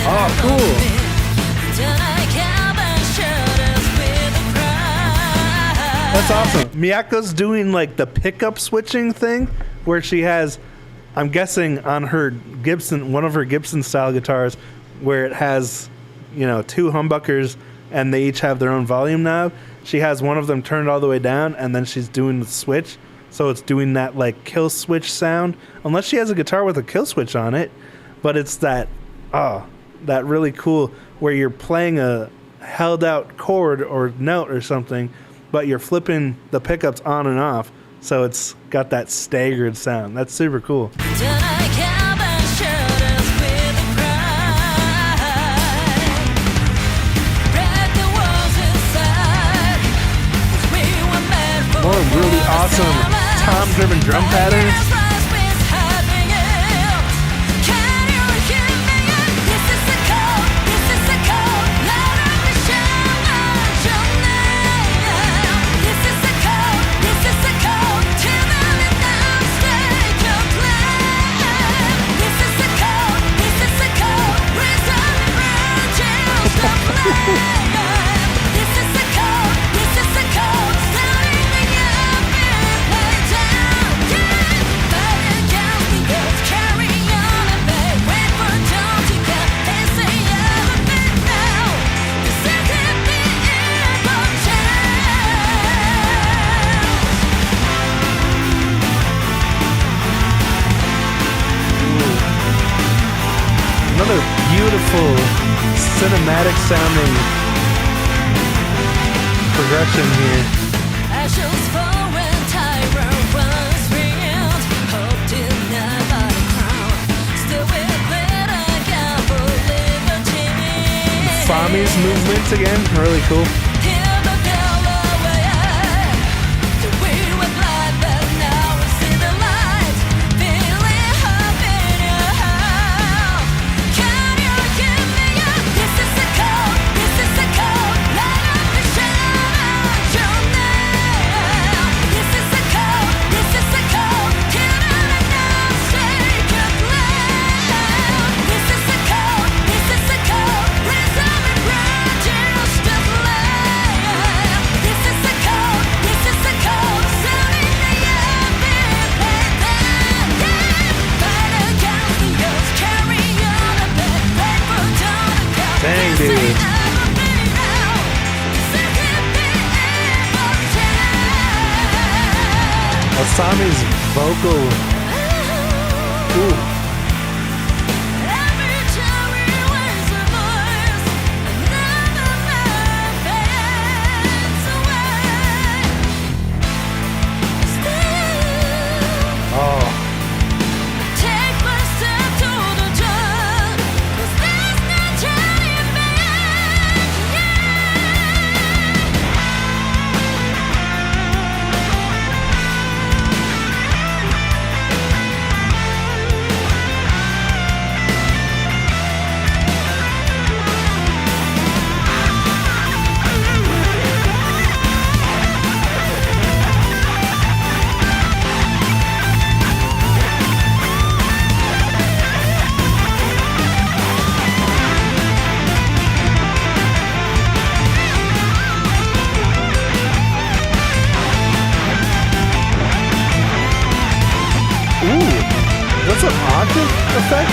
Oh, cool. That's awesome. Miyako's doing like the pickup switching thing where she has, I'm guessing on her Gibson, one of her Gibson style guitars, where it has, you know, two humbuckers and they each have their own volume knob. She has one of them turned all the way down and then she's doing the switch. So it's doing that like kill switch sound. Unless she has a guitar with a kill switch on it. But it's that, that really cool where you're playing a held out chord or note or something, but you're flipping the pickups on and off, so it's got that staggered sound. That's super cool. More really awesome tom-driven drum patterns. beautiful cinematic sounding progression here. Ashes fall when Tyra was revealed. Hope denied by the crown. Still with it, I got for liberty. Fami's movements again, really cool. Hear the bell away. We were blind, but now we see the light. Feeling hope in your heart. Can you give me a? This is the code. This is the code. Light up the shadow your name. This is the code. This is the code. Kill it and now shake your flame. This is the code. This is the code. Resolve and grudges to flame. This is the code. This is the code. Sounding the air, play that game. Fight against the odds, carry on a bed, break for down the count. Dang, This dude. ain't ever been out. This isn't the ever change. Asami's vocal. Ooh. Every time we raise a voice, another man fades away. Still, Oh, take my step to the dawn, 'cause there's no turning back. ooh. That's an octave effect?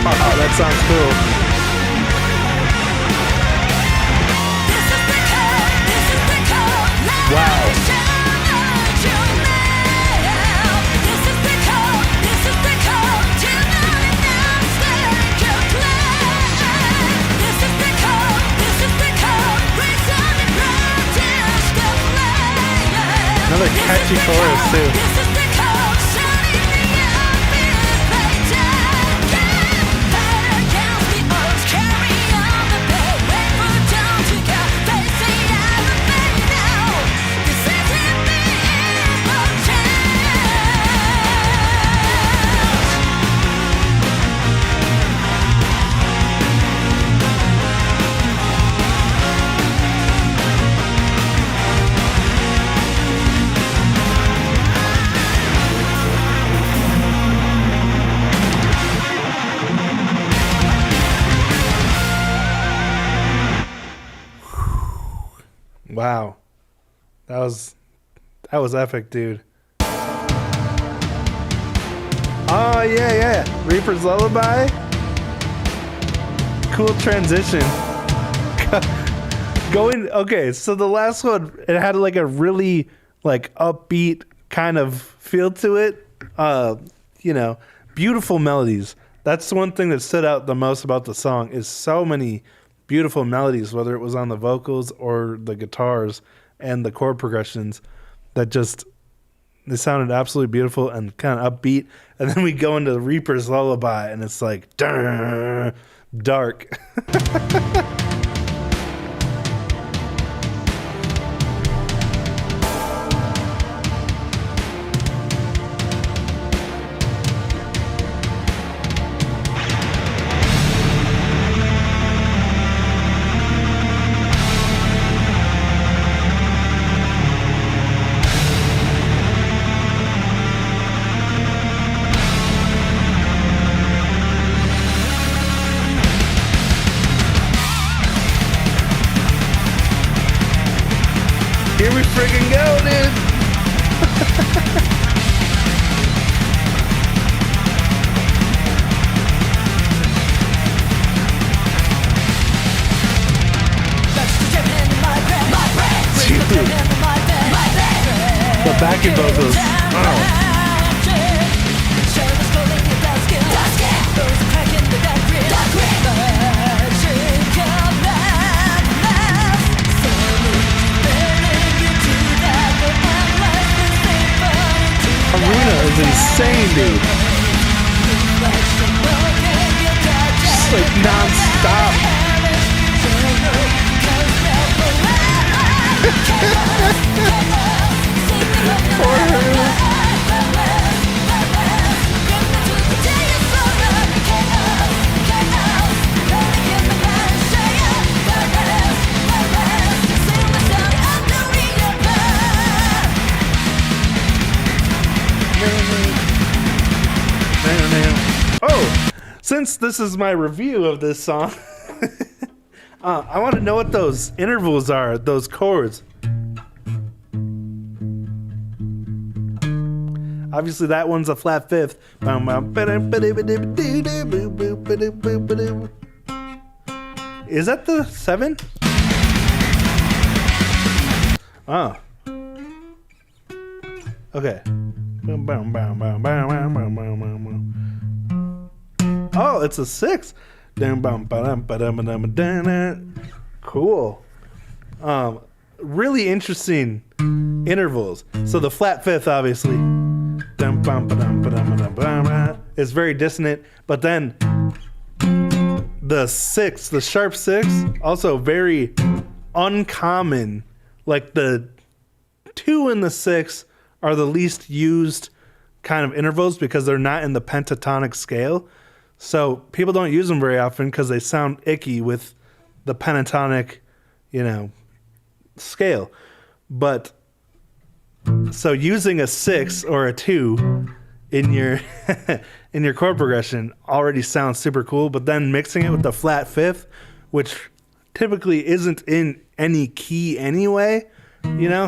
Oh, that sounds cool. This is the code, this is the code. Wow. This is the code, this is the code. Till now and now, stake your claim. This is the code, this is the code. Resolve and grudges to flame. Another catchy chorus, too. This is the code, shining the unbeaten plate game. Fight against the odds, carry on the bed, wait for dawn to come. Face the enemy now. This isn't the evil change. Wow. That was epic, dude. Oh yeah. Reaper's Lullaby. Cool transition. Okay, so the last one, it had like a really like upbeat kind of feel to it. Beautiful melodies. That's the one thing that stood out the most about the song is so many beautiful melodies, whether it was on the vocals or the guitars and the chord progressions that just they sounded absolutely beautiful and kind of upbeat. And then we go into the Reaper's Lullaby and it's like dark. Here we friggin' go, dude. backing vocals. Oh. Arena is insane, dude. Just like non-stop. Poor her. Oh, since this is my review of this song, I want to know what those intervals are, those chords. Obviously, that one's a flat fifth. Is that the 7? Oh. Okay. Oh, it's a 6. Cool. Really interesting intervals. So the flat fifth, obviously, is very dissonant, but then the 6, the sharp 6, also very uncommon. Like the 2 and the 6 are the least used kind of intervals because they're not in the pentatonic scale. So people don't use them very often because they sound icky with the pentatonic, scale. But so using a 6 or a 2 in your in your chord progression already sounds super cool, but then mixing it with the flat fifth, which typically isn't in any key anyway,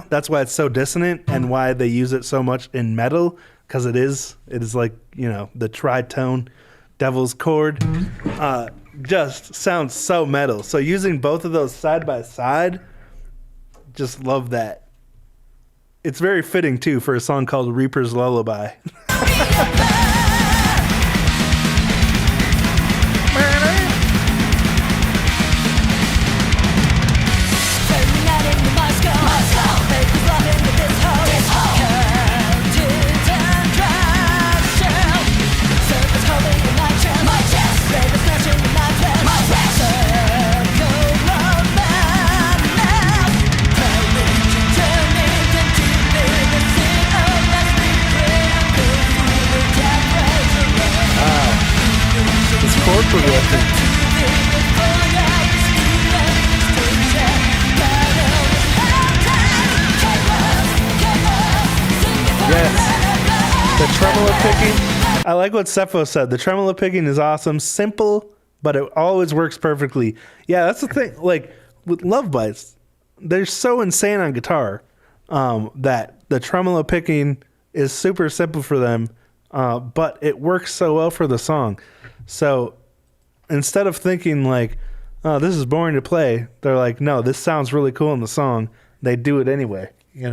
that's why it's so dissonant and why they use it so much in metal, because it is like, the tritone devil's chord, just sounds so metal. So using both of those side by side, just love that. It's very fitting too for a song called Reaper's Lullaby. Chord progression. Yes. The tremolo picking. I like what Cepho said. The tremolo picking is awesome. Simple, but it always works perfectly. Yeah, that's the thing. Like with Love Bites, they're so insane on guitar that the tremolo picking is super simple for them, but it works so well for the song. So instead of thinking like, oh, this is boring to play, they're like, no, this sounds really cool in the song. They do it anyway, They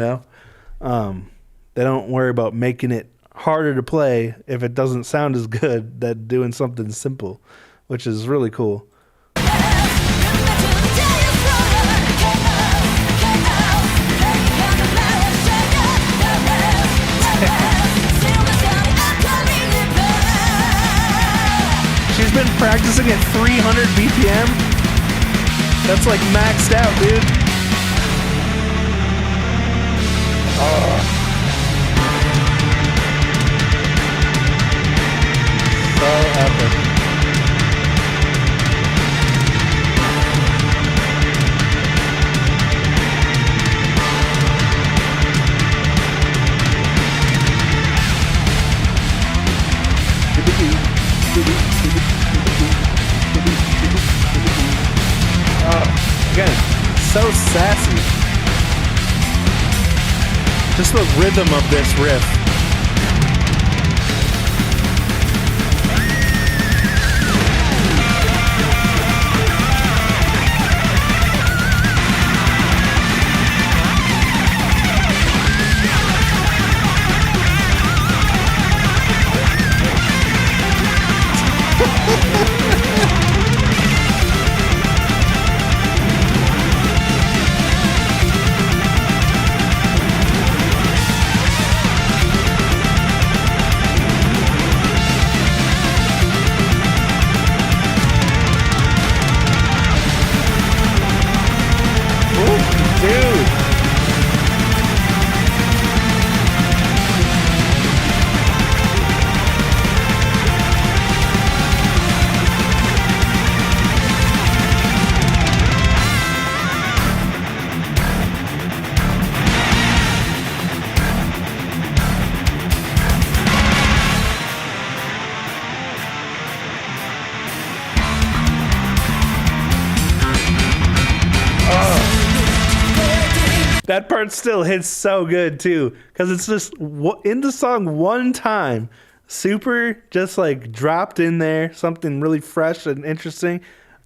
don't worry about making it harder to play if it doesn't sound as good than doing something simple, which is really cool. She's been practicing at 300 BPM. That's like maxed out, dude. Oh. So epic. Again, so sassy. Just the rhythm of this riff. That part still hits so good too, because it's just in the song one time, super just like dropped in there, something really fresh and interesting.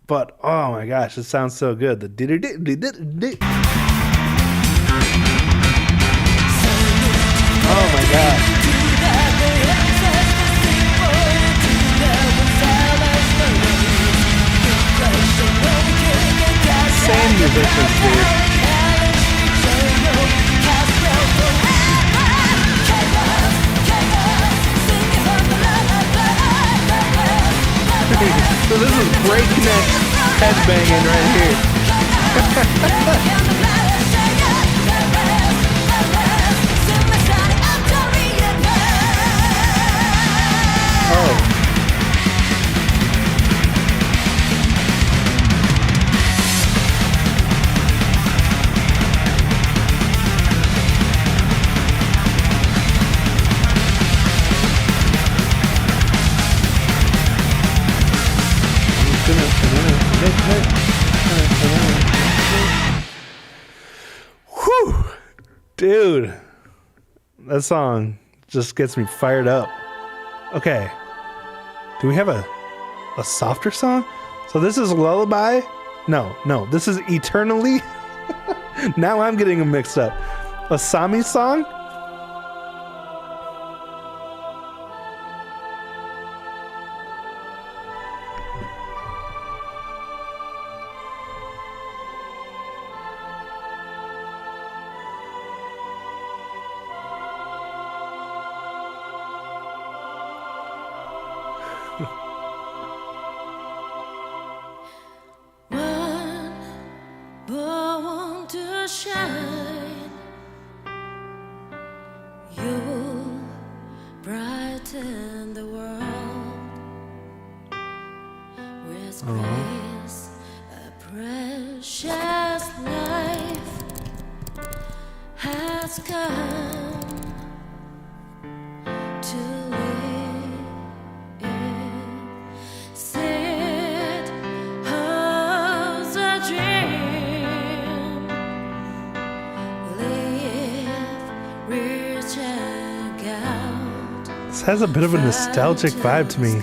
But oh my gosh, it sounds so good. The oh my gosh. Same musicians, dude. So this is breakneck headbanging right here. Oh. Whew. Dude, that song just gets me fired up. Okay, do we have a softer song? So this is Lullaby? No, this is Eternally. Now I'm getting them mixed up. A Sami song? Born to shine, you will brighten the world with grace. A precious life has come to live. Sit, holds a dream, live, reach out. This has a bit of a nostalgic vibe to me.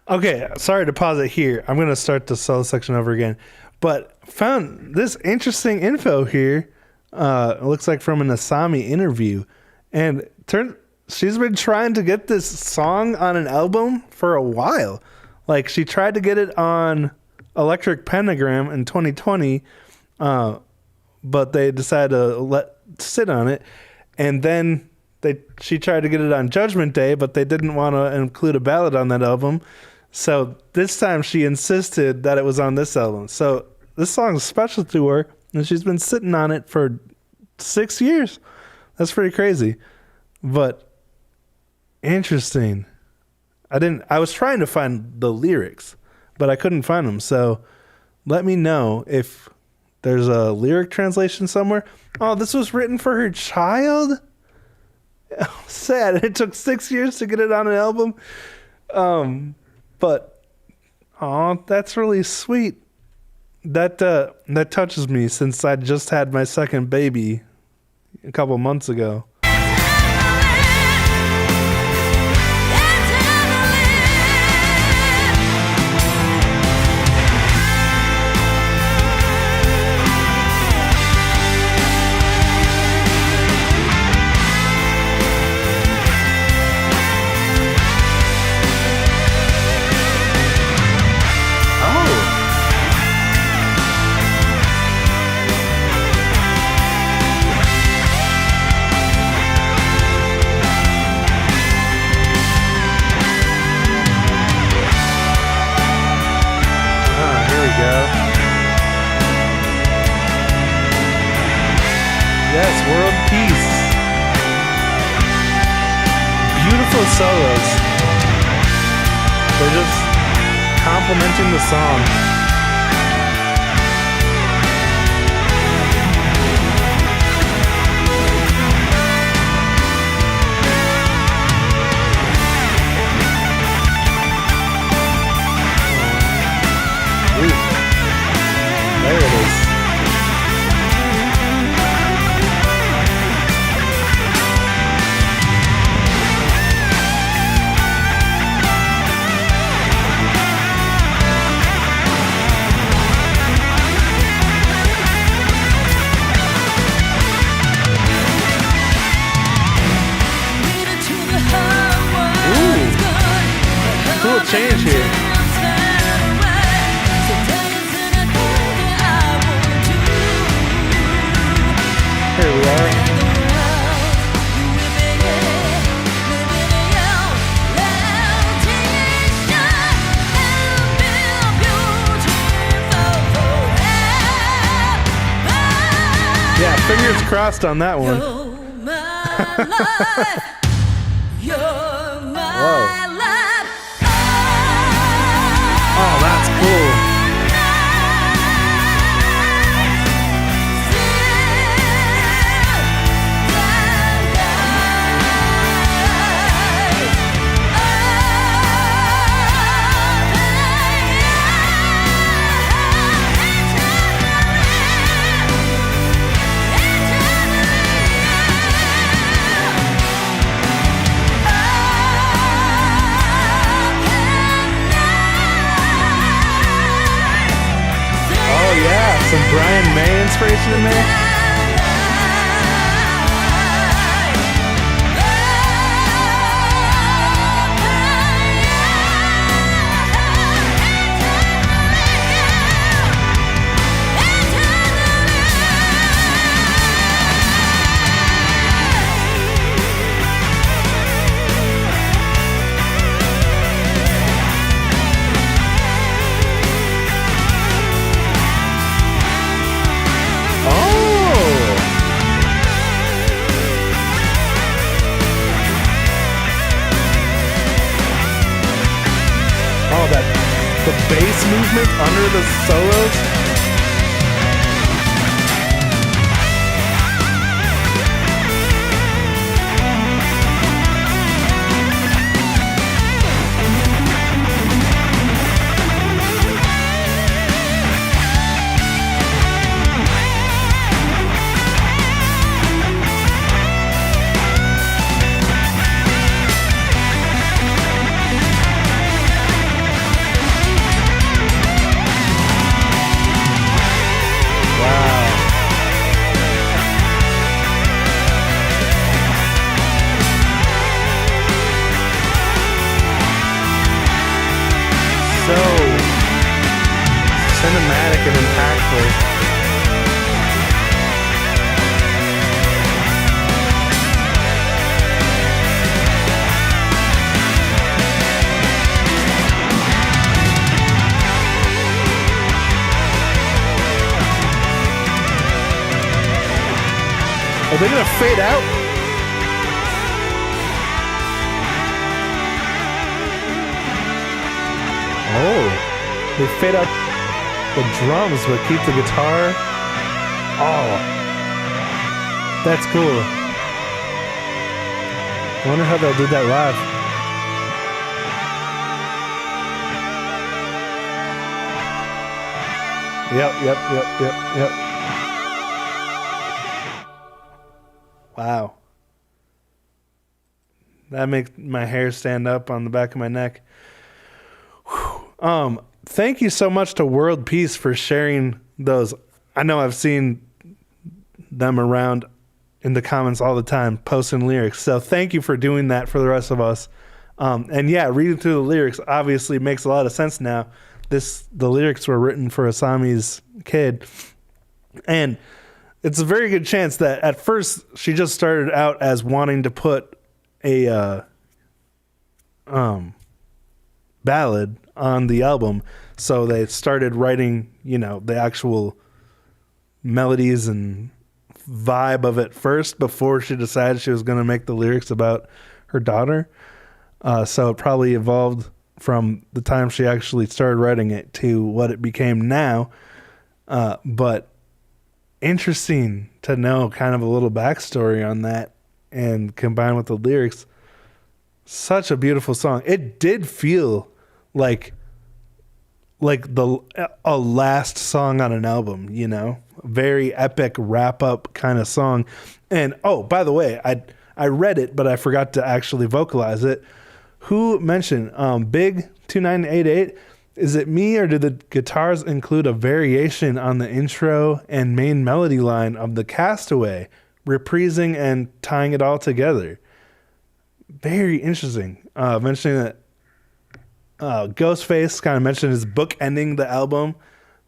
Okay, sorry to pause it here. I'm going to start the solo section over again. But found this interesting info here. It looks like from an Asami interview. And she's been trying to get this song on an album for a while. Like, she tried to get it on Electric Pentagram in 2020, but they decided to sit on it. And then she tried to get it on Judgment Day, but they didn't want to include a ballad on that album. So this time she insisted that it was on this album. So this song is special to her, and she's been sitting on it for 6 years. That's pretty crazy. But interesting. I was trying to find the lyrics, but I couldn't find them. So let me know if there's a lyric translation somewhere. Oh, this was written for her child? Sad. It took 6 years to get it on an album. But, oh, that's really sweet. that touches me since I just had my second baby a couple months ago. Yes, world peace. Beautiful solos. They're just complimenting the song. Ooh. There it is. Cool change here. Here we are. Yeah, fingers crossed on that one. Whoa. Oh, that's cool. Some Brian May inspiration in there. The bass movement under the solos. So cinematic and impactful. Are they gonna fade out? Oh, they fade out the drums but keep the guitar. Oh, that's cool. I wonder how they'll do that live. Yep. Wow. That makes my hair stand up on the back of my neck. Thank you so much to World Peace for sharing those. I know I've seen them around in the comments all the time, posting lyrics. So thank you for doing that for the rest of us. And yeah, reading through the lyrics obviously makes a lot of sense now. The lyrics were written for Asami's kid. And it's a very good chance that at first she just started out as wanting to put a ballad on the album. So they started writing, the actual melodies and vibe of it first before she decided she was going to make the lyrics about her daughter. So it probably evolved from the time she actually started writing it to what it became now. But interesting to know kind of a little backstory on that and combined with the lyrics. Such a beautiful song. It did feel like a last song on an album, very epic wrap up kind of song. And oh, by the way, I read it, but I forgot to actually vocalize it. Who mentioned Big 2988? Is it me, or do the guitars include a variation on the intro and main melody line of the Castaway, reprising and tying it all together? Very interesting. Mentioning that Ghostface kind of mentioned his book ending the album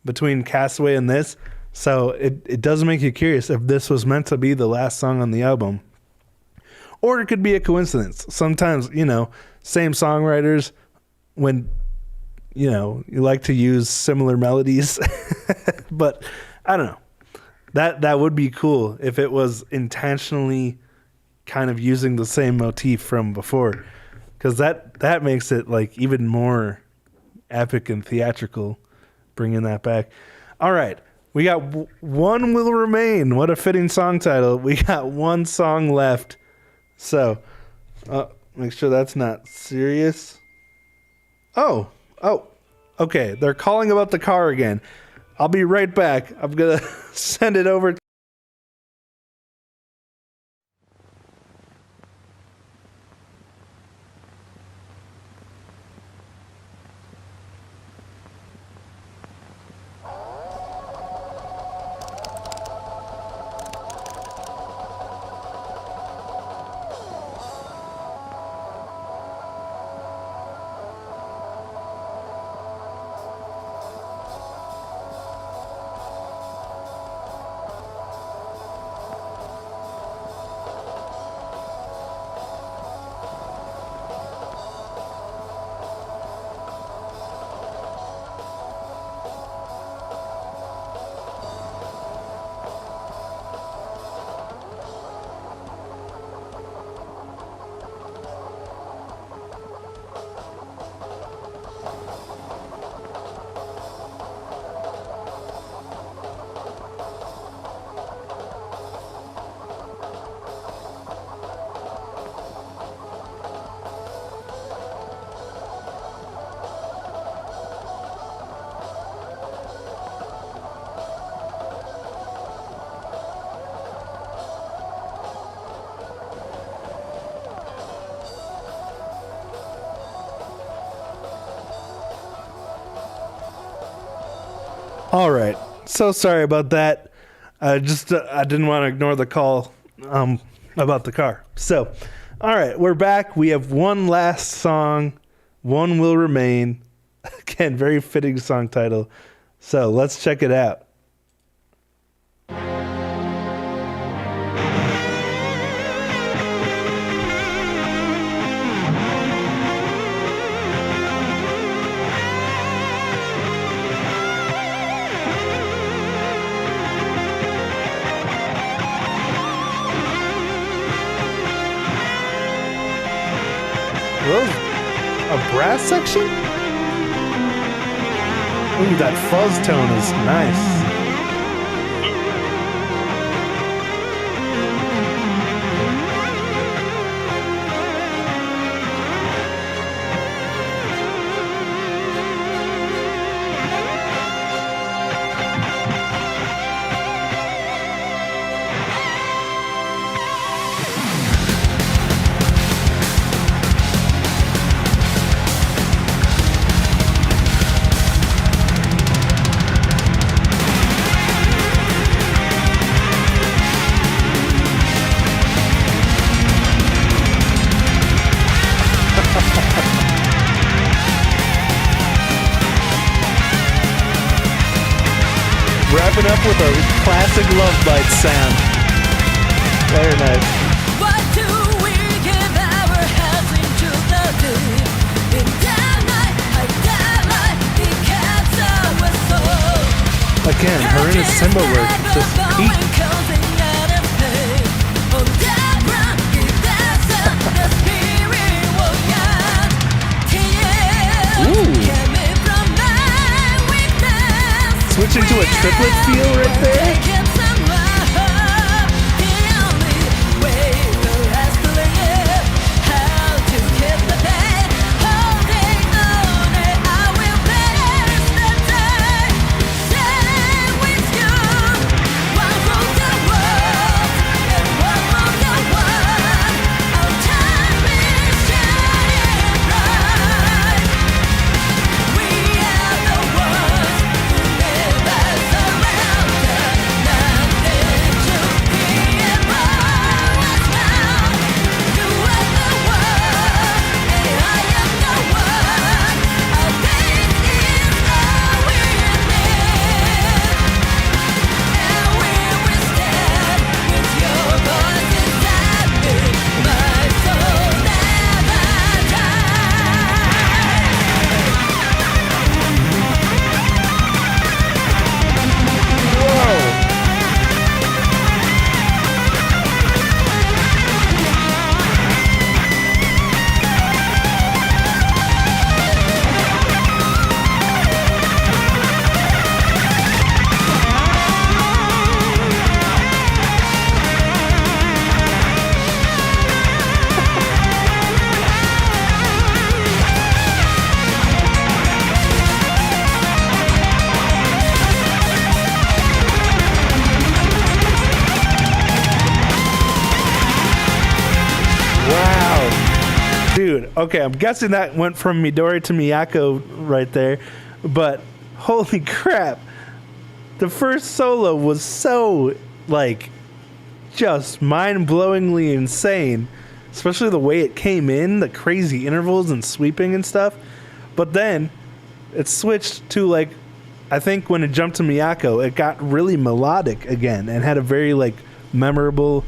between Castaway and this. So it does make you curious if this was meant to be the last song on the album. Or it could be a coincidence. Sometimes, same songwriters, when, you like to use similar melodies. But I don't know. That would be cool if it was intentionally kind of using the same motif from before. Because that makes it like even more epic and theatrical, bringing that back. All right. We got One Will Remain. What a fitting song title. We got one song left. So, make sure that's not serious. Oh, okay. They're calling about the car again. I'll be right back. I'm going to send it over. All right. So sorry about that. I didn't want to ignore the call about the car. So, all right, we're back. We have one last song. One Will Remain. Again, very fitting song title. So let's check it out. A brass section? Ooh, that fuzz tone is nice. Wrapping up with a classic Love Bites sound. Very nice. What do we give our hearts into the deep? In that night, I died the cats our soul. Again, her and his cymbal work just peak. Switching to a triplet feel right there. Dude, okay, I'm guessing that went from Midori to Miyako right there, but holy crap. The first solo was so, like, just mind-blowingly insane, especially the way it came in, the crazy intervals and sweeping and stuff. But then it switched to, like, I think when it jumped to Miyako, it got really melodic again and had a very, like, memorable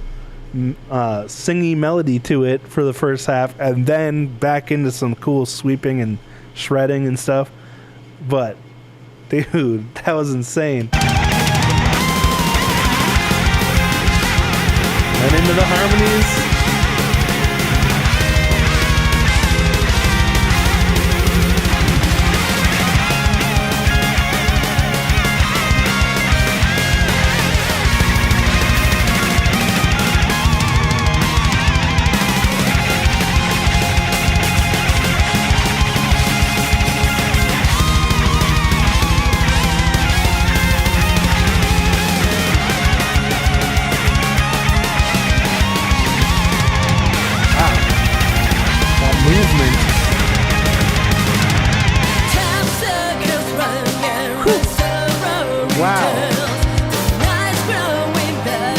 singy melody to it for the first half, and then back into some cool sweeping and shredding and stuff. But dude, that was insane. And into the harmonies.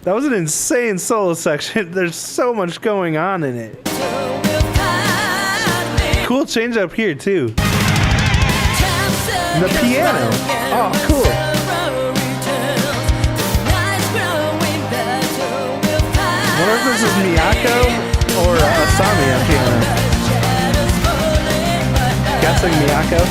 That was an insane solo section. There's so much going on in it. Cool change up here too. And the piano. Oh, cool. I wonder if this is Miyako or Asami on piano. Guessing Miyako.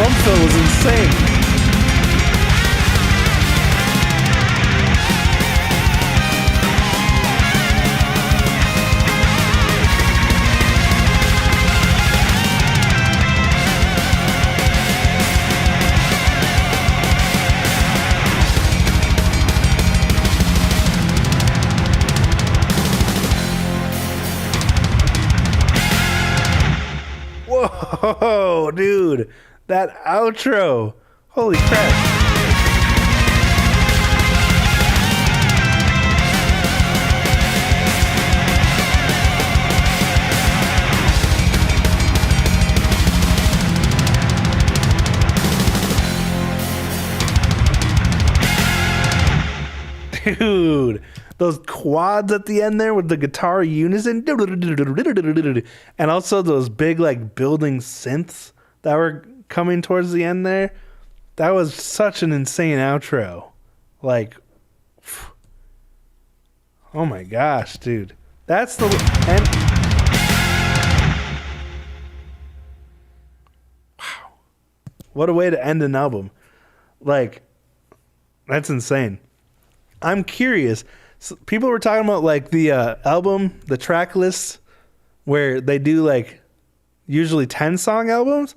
drum fill was insane. Whoa, dude, that outro. Holy crap. Dude, those quads at the end there with the guitar unison, and also those big like building synths that were coming towards the end there. That was such an insane outro. Like, oh my gosh, dude. That's the and wow. What a way to end an album. Like, that's insane. I'm curious. So people were talking about like the album, the track list, where they do like usually 10-song albums.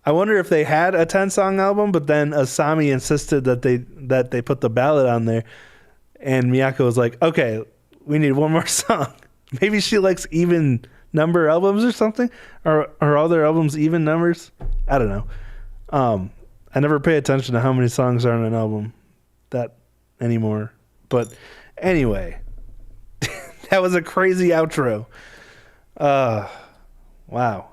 I wonder if they had a 10-song album, but then Asami insisted that they put the ballad on there, and Miyako was like, "Okay, we need one more song." Maybe she likes even number albums or something, or are all their albums even numbers? I don't know. I never pay attention to how many songs are on an album that anymore. But anyway, that was a crazy outro. Wow.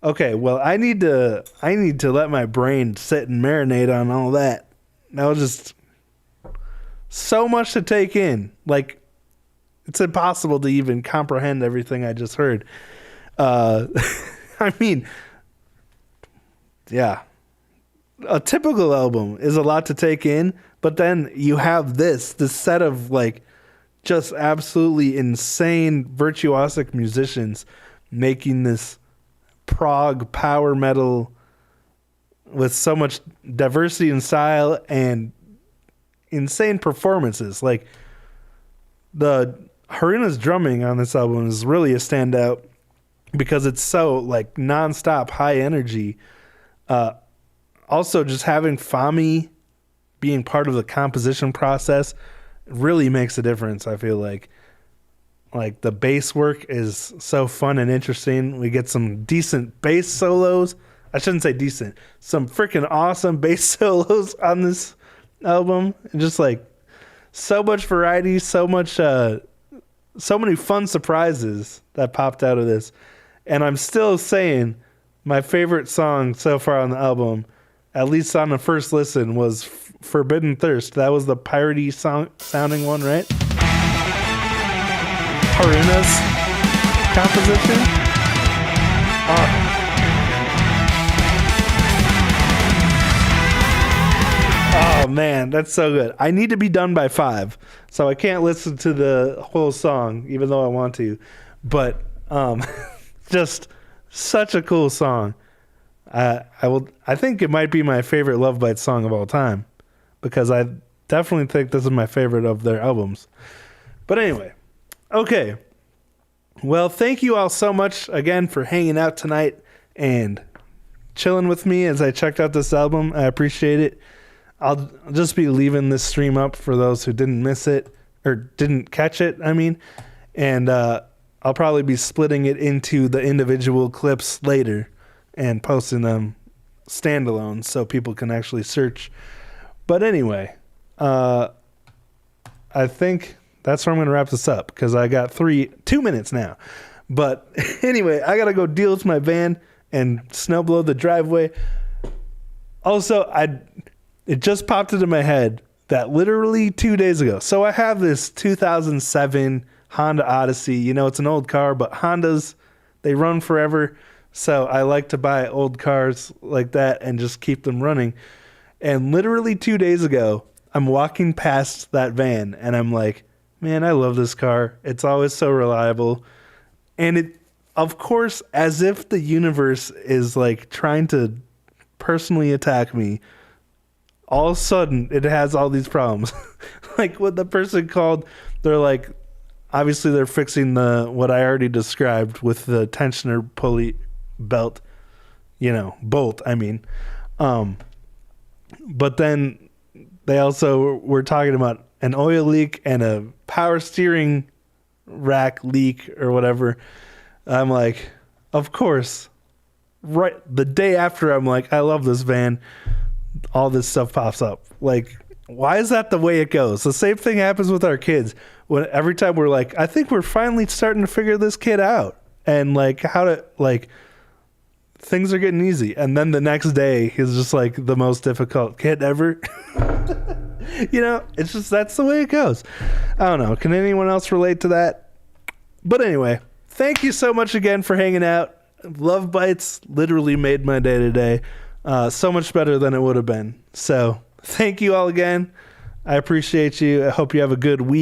Okay, well, I need to let my brain sit and marinate on all that. That was just so much to take in. Like, it's impossible to even comprehend everything I just heard. I mean, yeah. A typical album is a lot to take in, but then you have this set of like just absolutely insane virtuosic musicians making this prog power metal with so much diversity in style and insane performances. Like, the Haruna's drumming on this album is really a standout because it's so like nonstop high energy. Also, just having Fami being part of the composition process really makes a difference. I feel like the bass work is so fun and interesting. We get some decent bass solos. I shouldn't say decent. Some freaking awesome bass solos on this album. And just like so much variety, so many fun surprises that popped out of this. And I'm still saying my favorite song so far on the album, at least on the first listen, was Forbidden Thirst. That was the piratey sounding one, right? Haruna's composition. Oh man, that's so good. I need to be done by 5, so I can't listen to the whole song, even though I want to. But just such a cool song. I think it might be my favorite Love Bites song of all time, because I definitely think this is my favorite of their albums. But anyway, okay. Well, thank you all so much again for hanging out tonight and chilling with me as I checked out this album. I appreciate it. I'll just be leaving this stream up for those who didn't miss it or didn't catch it, I mean. And I'll probably be splitting it into the individual clips later and posting them standalone so people can actually search. But anyway, I think that's where I'm going to wrap this up, because I got 2 minutes now. But anyway, I got to go deal with my van and snow blow the driveway. Also, it just popped into my head that literally 2 days ago. So I have this 2007 Honda Odyssey. You know, it's an old car, but Hondas, they run forever. So I like to buy old cars like that and just keep them running. And literally 2 days ago, I'm walking past that van and I'm like, man, I love this car. It's always so reliable. And it, of course, as if the universe is like trying to personally attack me, all of a sudden it has all these problems. Like what the person called, they're like, obviously they're fixing what I already described with the tensioner pulley belt, bolt, I mean. But then they also were talking about an oil leak and a power steering rack leak or whatever. I'm like, of course. Right the day after, I'm like, I love this van. All this stuff pops up. Like, why is that the way it goes? The same thing happens with our kids. When every time we're like, I think we're finally starting to figure this kid out and like how to like things are getting easy. And then the next day he's just like the most difficult kid ever. It's just that's the way it goes. I don't know. Can anyone else relate to that? But anyway, thank you so much again for hanging out. Love Bites literally made my day today. So much better than it would have been. So thank you all again. I appreciate you. I hope you have a good week.